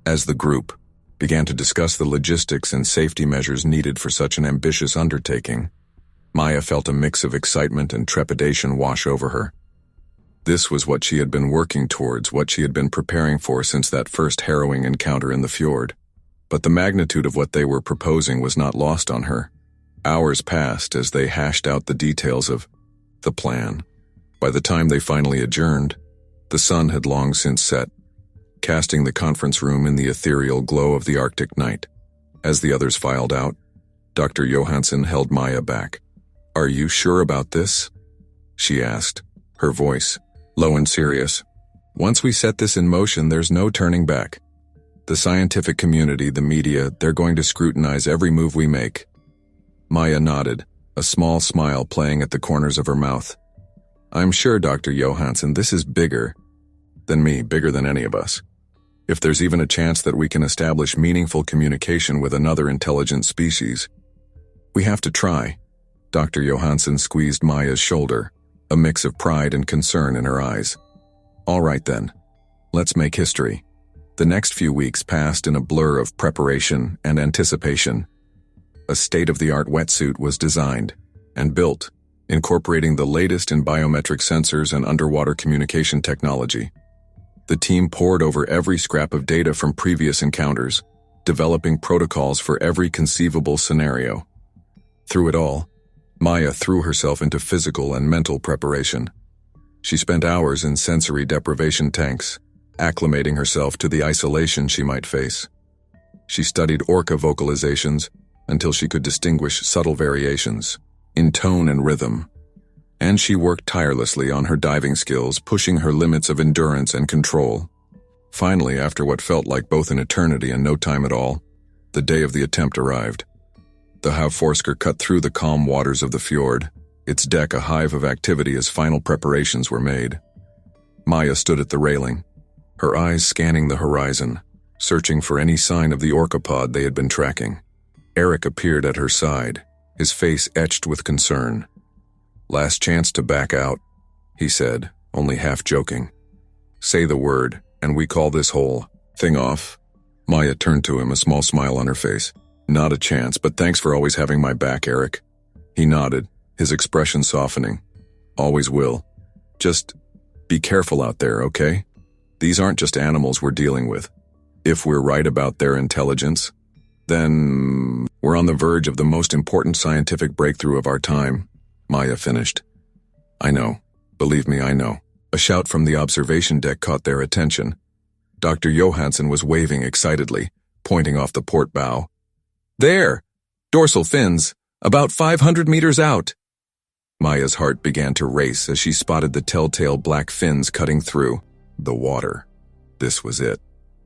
As the group began to discuss the logistics and safety measures needed for such an ambitious undertaking, Maya felt a mix of excitement and trepidation wash over her. This was what she had been working towards, what she had been preparing for since that first harrowing encounter in the fjord. But the magnitude of what they were proposing was not lost on her. Hours passed as they hashed out the details of the plan. By the time they finally adjourned, the sun had long since set, casting the conference room in the ethereal glow of the Arctic night. As the others filed out, Dr. Johansson held Maya back. "Are you sure about this?" she asked, her voice low and serious. "Once we set this in motion, there's no turning back. The scientific community, the media, they're going to scrutinize every move we make." Maya nodded, a small smile playing at the corners of her mouth. "I'm sure, Dr. Johansson, this is bigger than me, bigger than any of us. If there's even a chance that we can establish meaningful communication with another intelligent species, we have to try." Dr. Johansson squeezed Maya's shoulder, a mix of pride and concern in her eyes. "All right then, let's make history." The next few weeks passed in a blur of preparation and anticipation. A state-of-the-art wetsuit was designed and built, incorporating the latest in biometric sensors and underwater communication technology. The team pored over every scrap of data from previous encounters, developing protocols for every conceivable scenario. Through it all, Maya threw herself into physical and mental preparation. She spent hours in sensory deprivation tanks, acclimating herself to the isolation she might face. She studied ORCA vocalizations until she could distinguish subtle variations in tone and rhythm. And she worked tirelessly on her diving skills, pushing her limits of endurance and control. Finally, after what felt like both an eternity and no time at all, the day of the attempt arrived. The Havforsker cut through the calm waters of the fjord, its deck a hive of activity as final preparations were made. Maya stood at the railing, her eyes scanning the horizon, searching for any sign of the orca pod they had been tracking. Eric appeared at her side, his face etched with concern. "Last chance to back out," he said, only half joking. "Say the word, and we call this whole thing off." Maya turned to him, a small smile on her face. "Not a chance, but thanks for always having my back, Eric." He nodded, his expression softening. "Always will. Just be careful out there, okay? These aren't just animals we're dealing with. If we're right about their intelligence, then we're on the verge of the most important scientific breakthrough of our time," Maya finished. "I know. Believe me, I know." A shout from the observation deck caught their attention. Dr. Johansson was waving excitedly, pointing off the port bow. "There! Dorsal fins! About 500 meters out!" Maya's heart began to race as she spotted the telltale black fins cutting through the water. This was it.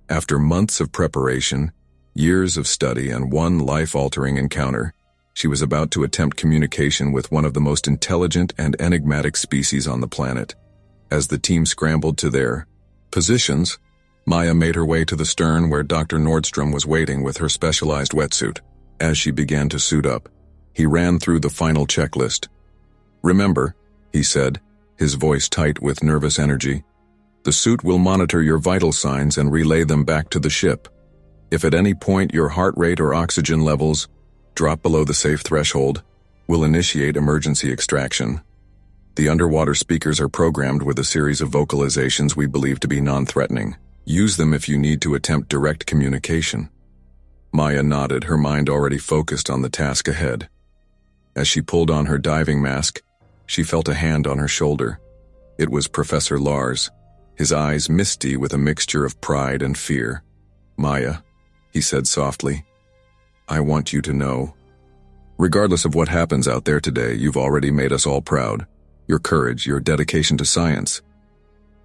After months of preparation, years of study, and one life-altering encounter, she was about to attempt communication with one of the most intelligent and enigmatic species on the planet. As the team scrambled to their positions, Maya made her way to the stern where Dr. Nordstrom was waiting with her specialized wetsuit. As she began to suit up, he ran through the final checklist. "Remember," he said, his voice tight with nervous energy, "the suit will monitor your vital signs and relay them back to the ship. If at any point your heart rate or oxygen levels drop below the safe threshold, we'll initiate emergency extraction. The underwater speakers are programmed with a series of vocalizations we believe to be non-threatening. Use them if you need to attempt direct communication." Maya nodded, her mind already focused on the task ahead. As she pulled on her diving mask, she felt a hand on her shoulder. It was Professor Lars, his eyes misty with a mixture of pride and fear. "Maya," he said softly, "I want you to know, regardless of what happens out there today, you've already made us all proud. Your courage, your dedication to science.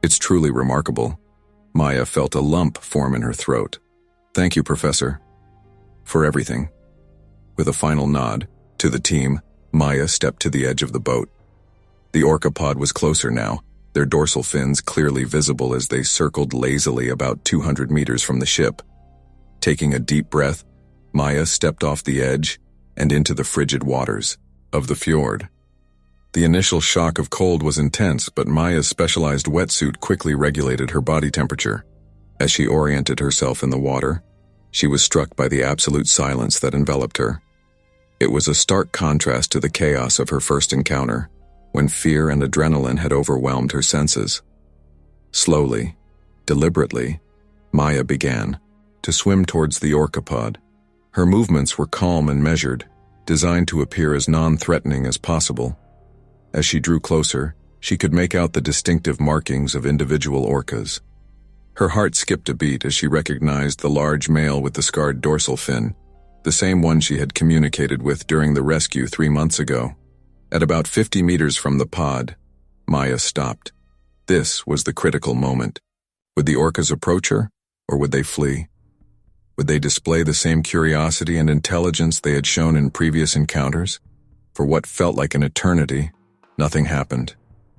It's truly remarkable." Maya felt a lump form in her throat. "Thank you, Professor, for everything." With a final nod to the team, Maya stepped to the edge of the boat. The orca pod was closer now, their dorsal fins clearly visible as they circled lazily about 200 meters from the ship. Taking a deep breath, Maya stepped off the edge and into the frigid waters of the fjord. The initial shock of cold was intense, but Maya's specialized wetsuit quickly regulated her body temperature. As she oriented herself in the water, she was struck by the absolute silence that enveloped her. It was a stark contrast to the chaos of her first encounter, when fear and adrenaline had overwhelmed her senses. Slowly, deliberately, Maya began to swim towards the orca pod. Her movements were calm and measured, designed to appear as non-threatening as possible. As she drew closer, she could make out the distinctive markings of individual orcas. Her heart skipped a beat as she recognized the large male with the scarred dorsal fin, the same one she had communicated with during the rescue 3 months ago. At about 50 meters from the pod, Maya stopped. This was the critical moment. Would the orcas approach her, or would they flee? Would they display the same curiosity and intelligence they had shown in previous encounters? For what felt like an eternity, nothing happened.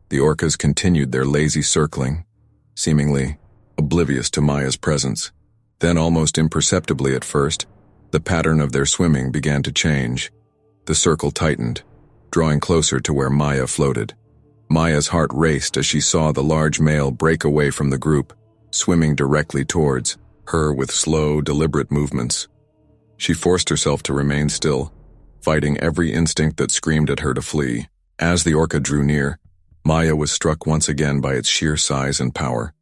The orcas continued their lazy circling, seemingly oblivious to Maya's presence. Then, almost imperceptibly at first, the pattern of their swimming began to change. The circle tightened, drawing closer to where Maya floated. Maya's heart raced as she saw the large male break away from the group, swimming directly towards her with slow, deliberate movements. She forced herself to remain still, fighting every instinct that screamed at her to flee. As the orca drew near, Maya was struck once again by its sheer size and power.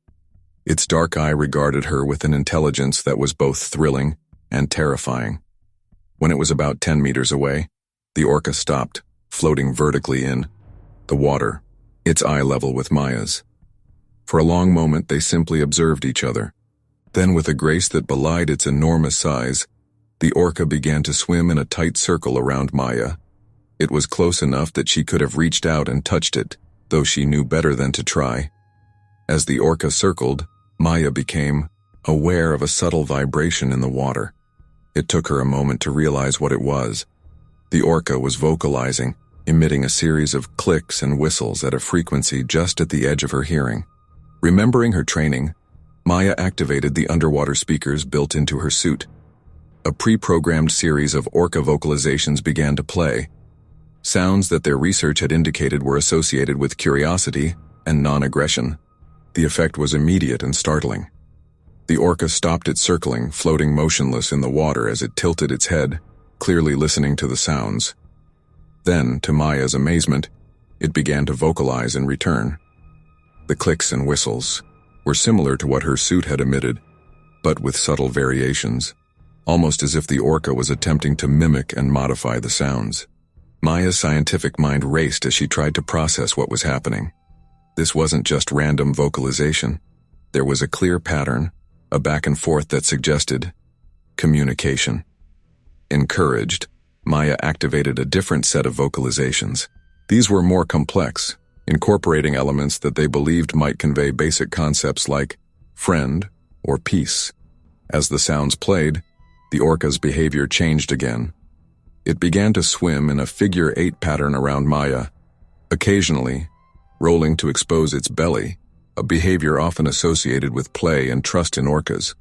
Its dark eye regarded her with an intelligence that was both thrilling and terrifying. When it was about 10 meters away, the orca stopped, floating vertically in the water, its eye level with Maya's. For a long moment, they simply observed each other. Then, with a grace that belied its enormous size, the orca began to swim in a tight circle around Maya. It was close enough that she could have reached out and touched it, though she knew better than to try. As the orca circled, Maya became aware of a subtle vibration in the water. It took her a moment to realize what it was. The orca was vocalizing, emitting a series of clicks and whistles at a frequency just at the edge of her hearing. Remembering her training, Maya activated the underwater speakers built into her suit. A pre-programmed series of orca vocalizations began to play, sounds that their research had indicated were associated with curiosity and non-aggression. The effect was immediate and startling. The orca stopped its circling, floating motionless in the water as it tilted its head, clearly listening to the sounds. Then, to Maya's amazement, it began to vocalize in return. The clicks and whistles were similar to what her suit had emitted, but with subtle variations, almost as if the orca was attempting to mimic and modify the sounds. Maya's scientific mind raced as she tried to process what was happening. This wasn't just random vocalization. There was a clear pattern, a back and forth that suggested communication. Encouraged, Maya activated a different set of vocalizations. These were more complex, incorporating elements that they believed might convey basic concepts like friend or peace. As the sounds played, the orca's behavior changed again. It began to swim in a figure-8 pattern around Maya, occasionally rolling to expose its belly, a behavior often associated with play and trust in orcas.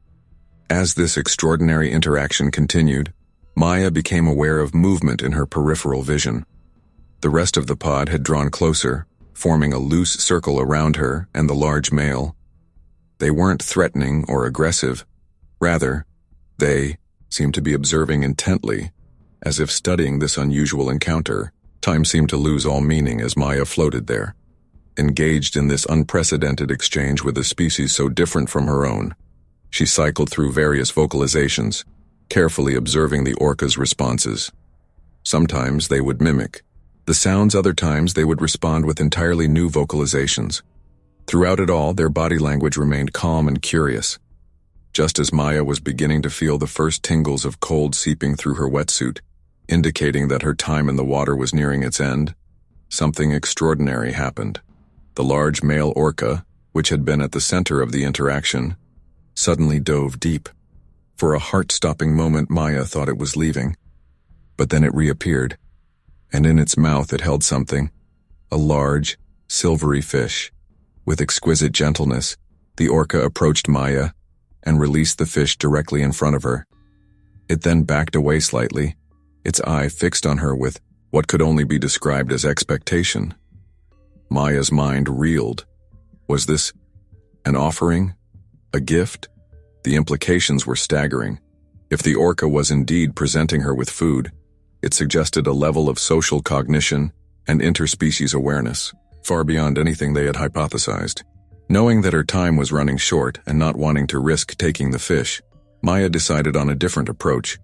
As this extraordinary interaction continued, Maya became aware of movement in her peripheral vision. The rest of the pod had drawn closer, forming a loose circle around her and the large male. They weren't threatening or aggressive. Rather, they seemed to be observing intently, as if studying this unusual encounter. Time seemed to lose all meaning as Maya floated there, engaged in this unprecedented exchange with a species so different from her own. She cycled through various vocalizations, carefully observing the orca's responses. Sometimes they would mimic the sounds, other times they would respond with entirely new vocalizations. Throughout it all, their body language remained calm and curious. Just as Maya was beginning to feel the first tingles of cold seeping through her wetsuit, indicating that her time in the water was nearing its end, something extraordinary happened. The large male orca, which had been at the center of the interaction, suddenly dove deep. For a heart-stopping moment, Maya thought it was leaving. But then it reappeared, and in its mouth it held something, a large, silvery fish. With exquisite gentleness, the orca approached Maya and released the fish directly in front of her. It then backed away slightly, its eye fixed on her with what could only be described as expectation. Maya's mind reeled. Was this an offering? A gift? The implications were staggering. If the orca was indeed presenting her with food, it suggested a level of social cognition and interspecies awareness, far beyond anything they had hypothesized. Knowing that her time was running short and not wanting to risk taking the fish, Maya decided on a different approach.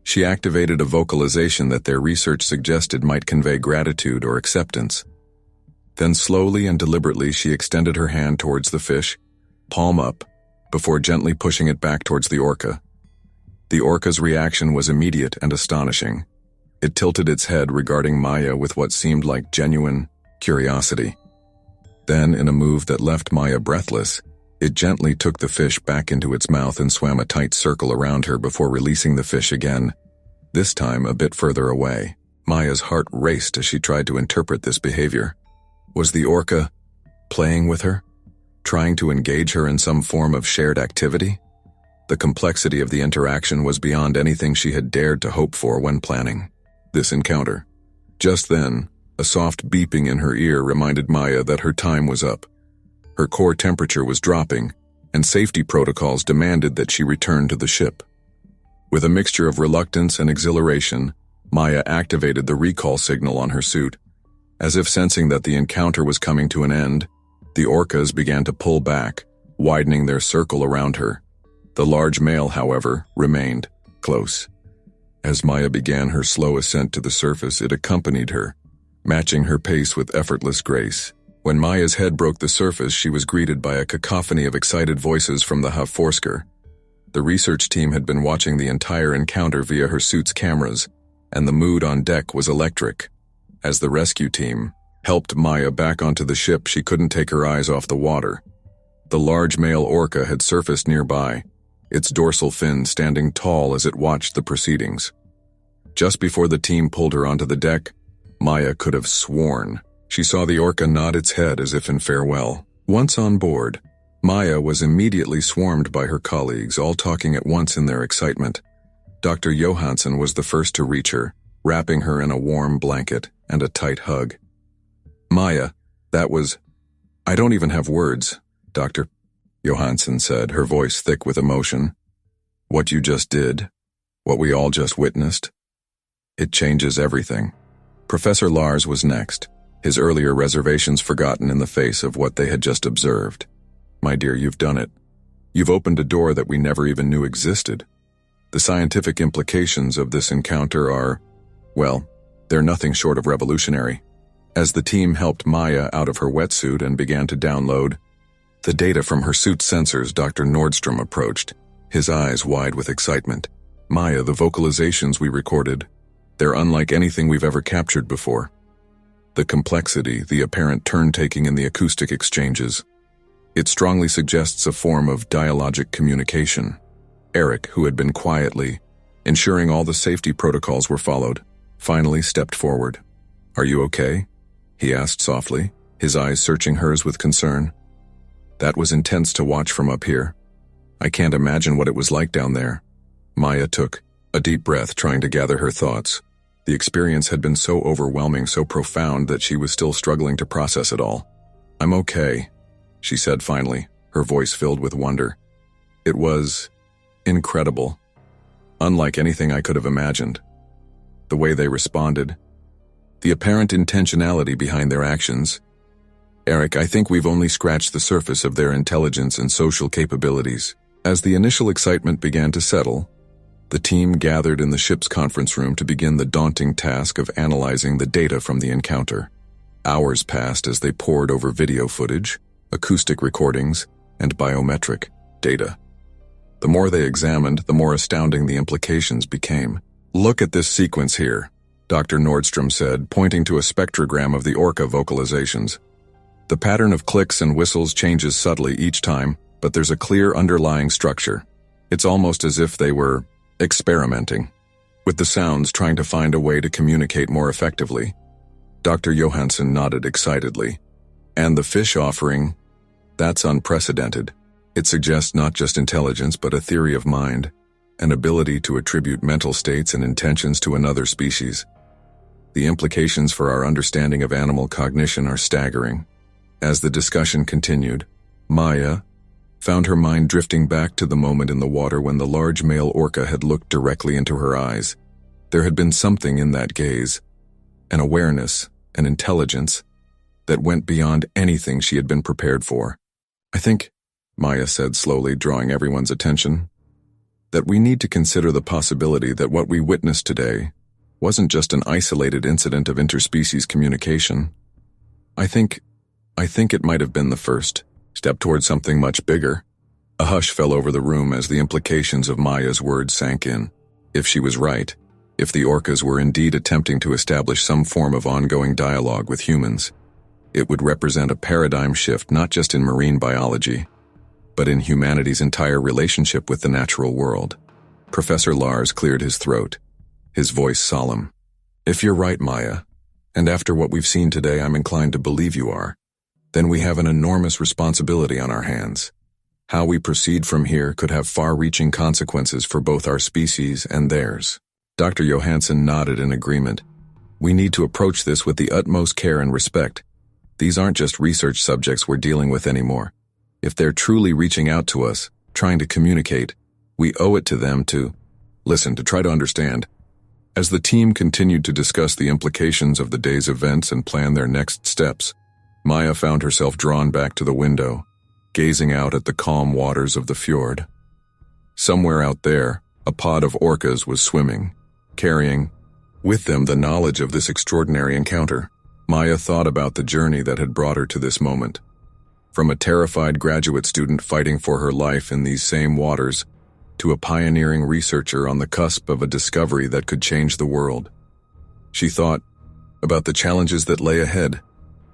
She activated a vocalization that their research suggested might convey gratitude or acceptance. Then slowly and deliberately she extended her hand towards the fish, palm up, before gently pushing it back towards the orca. The orca's reaction was immediate and astonishing. It tilted its head regarding Maya with what seemed like genuine curiosity. Then, in a move that left Maya breathless, it gently took the fish back into its mouth and swam a tight circle around her before releasing the fish again, this time a bit further away. Maya's heart raced as she tried to interpret this behavior. Was the orca playing with her? Trying to engage her in some form of shared activity? The complexity of the interaction was beyond anything she had dared to hope for when planning this encounter. Just then, a soft beeping in her ear reminded Maya that her time was up. Her core temperature was dropping, and safety protocols demanded that she return to the ship. With a mixture of reluctance and exhilaration, Maya activated the recall signal on her suit. As if sensing that the encounter was coming to an end, the orcas began to pull back, widening their circle around her. The large male, however, remained close. As Maya began her slow ascent to the surface, it accompanied her, matching her pace with effortless grace. When Maya's head broke the surface, she was greeted by a cacophony of excited voices from the Havforsker. The research team had been watching the entire encounter via her suit's cameras, and the mood on deck was electric. As the rescue team helped Maya back onto the ship, she couldn't take her eyes off the water. The large male orca had surfaced nearby, its dorsal fin standing tall as it watched the proceedings. Just before the team pulled her onto the deck, Maya could have sworn she saw the orca nod its head as if in farewell. Once on board, Maya was immediately swarmed by her colleagues, all talking at once in their excitement. Dr. Johansson was the first to reach her, wrapping her in a warm blanket and a tight hug. Maya, that was... I don't even have words, Dr. Johansson said, her voice thick with emotion. What you just did, what we all just witnessed, it changes everything. Professor Lars was next, his earlier reservations forgotten in the face of what they had just observed. My dear, you've done it. You've opened a door that we never even knew existed. The scientific implications of this encounter are, well, they're nothing short of revolutionary. As the team helped Maya out of her wetsuit and began to download the data from her suit's sensors, Dr. Nordstrom approached, his eyes wide with excitement. Maya, the vocalizations we recorded, they're unlike anything we've ever captured before. The complexity, the apparent turn-taking in the acoustic exchanges. It strongly suggests a form of dialogic communication. Eric, who had been quietly ensuring all the safety protocols were followed, finally stepped forward. Are you okay? He asked softly, his eyes searching hers with concern. That was intense to watch from up here. I can't imagine what it was like down there. Maya took a deep breath, trying to gather her thoughts. The experience had been so overwhelming, so profound, that she was still struggling to process it all. I'm okay, she said finally, her voice filled with wonder. It was incredible. Unlike anything I could have imagined. The way they responded, the apparent intentionality behind their actions. Eric, I think we've only scratched the surface of their intelligence and social capabilities. As the initial excitement began to settle, the team gathered in the ship's conference room to begin the daunting task of analyzing the data from the encounter. Hours passed as they pored over video footage, acoustic recordings, and biometric data. The more they examined, the more astounding the implications became. Look at this sequence here, Dr. Nordstrom said, pointing to a spectrogram of the orca vocalizations. The pattern of clicks and whistles changes subtly each time, but there's a clear underlying structure. It's almost as if they were experimenting with the sounds, trying to find a way to communicate more effectively. Dr. Johansson nodded excitedly. And the fish offering, that's unprecedented. It suggests not just intelligence but a theory of mind, an ability to attribute mental states and intentions to another species. The implications for our understanding of animal cognition are staggering. As the discussion continued, Maya found her mind drifting back to the moment in the water when the large male orca had looked directly into her eyes. There had been something in that gaze, an awareness, an intelligence, that went beyond anything she had been prepared for. I think, Maya said slowly, drawing everyone's attention, that we need to consider the possibility that what we witnessed today wasn't just an isolated incident of interspecies communication. I think it might have been the first step towards something much bigger. A hush fell over the room as the implications of Maya's words sank in. If she was right, if the orcas were indeed attempting to establish some form of ongoing dialogue with humans, it would represent a paradigm shift not just in marine biology, but in humanity's entire relationship with the natural world. Professor Lars cleared his throat, his voice solemn. If you're right, Maya, and after what we've seen today I'm inclined to believe you are, then we have an enormous responsibility on our hands. How we proceed from here could have far-reaching consequences for both our species and theirs. Dr. Johansson nodded in agreement. We need to approach this with the utmost care and respect. These aren't just research subjects we're dealing with anymore. If they're truly reaching out to us, trying to communicate, we owe it to them to listen, to try to understand. As the team continued to discuss the implications of the day's events and plan their next steps, Maya found herself drawn back to the window, gazing out at the calm waters of the fjord. Somewhere out there, a pod of orcas was swimming, carrying with them the knowledge of this extraordinary encounter. Maya thought about the journey that had brought her to this moment. From a terrified graduate student fighting for her life in these same waters, to a pioneering researcher on the cusp of a discovery that could change the world. She thought about the challenges that lay ahead,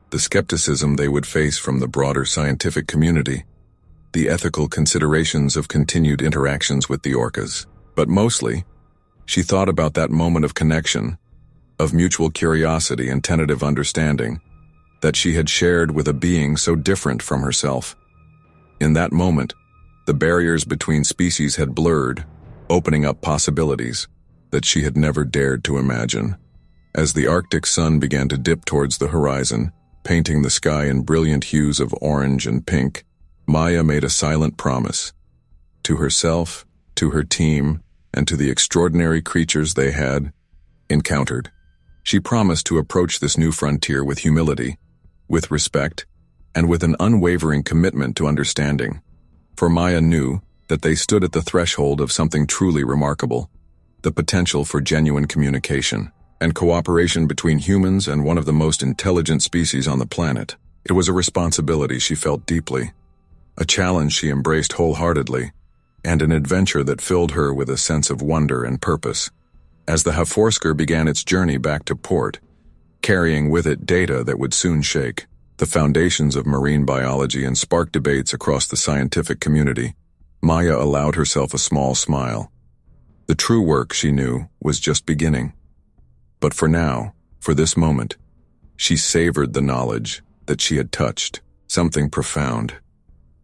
the skepticism they would face from the broader scientific community, the ethical considerations of continued interactions with the orcas. But mostly, she thought about that moment of connection, of mutual curiosity and tentative understanding, that she had shared with a being so different from herself. In that moment, the barriers between species had blurred, opening up possibilities that she had never dared to imagine. As the Arctic sun began to dip towards the horizon, painting the sky in brilliant hues of orange and pink, Maya made a silent promise. To herself, to her team, and to the extraordinary creatures they had encountered. She promised to approach this new frontier with humility, with respect, and with an unwavering commitment to understanding. For Maya knew that they stood at the threshold of something truly remarkable, the potential for genuine communication and cooperation between humans and one of the most intelligent species on the planet. It was a responsibility she felt deeply, a challenge she embraced wholeheartedly, and an adventure that filled her with a sense of wonder and purpose. As the Havforsker began its journey back to port, carrying with it data that would soon shake the foundations of marine biology and spark debates across the scientific community, Maya allowed herself a small smile. The true work, she knew, was just beginning. But for now, for this moment, she savored the knowledge that she had touched something profound,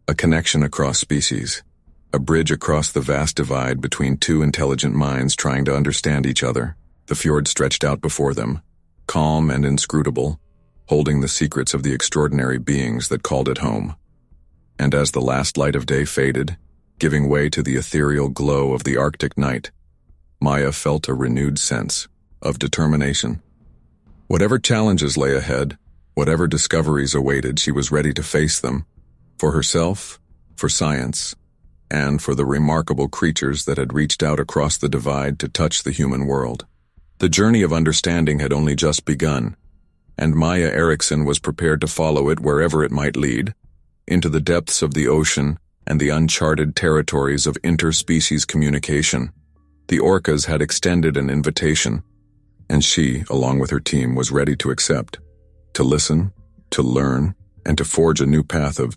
a connection across species, a bridge across the vast divide between two intelligent minds trying to understand each other. The fjord stretched out before them, calm and inscrutable, holding the secrets of the extraordinary beings that called it home. And as the last light of day faded, giving way to the ethereal glow of the Arctic night, Maya felt a renewed sense of determination. Whatever challenges lay ahead, whatever discoveries awaited, she was ready to face them, for herself, for science, and for the remarkable creatures that had reached out across the divide to touch the human world. The journey of understanding had only just begun, and Maya Eriksson was prepared to follow it wherever it might lead, into the depths of the ocean and the uncharted territories of interspecies communication. The orcas had extended an invitation, and she, along with her team, was ready to accept, to listen, to learn, and to forge a new path of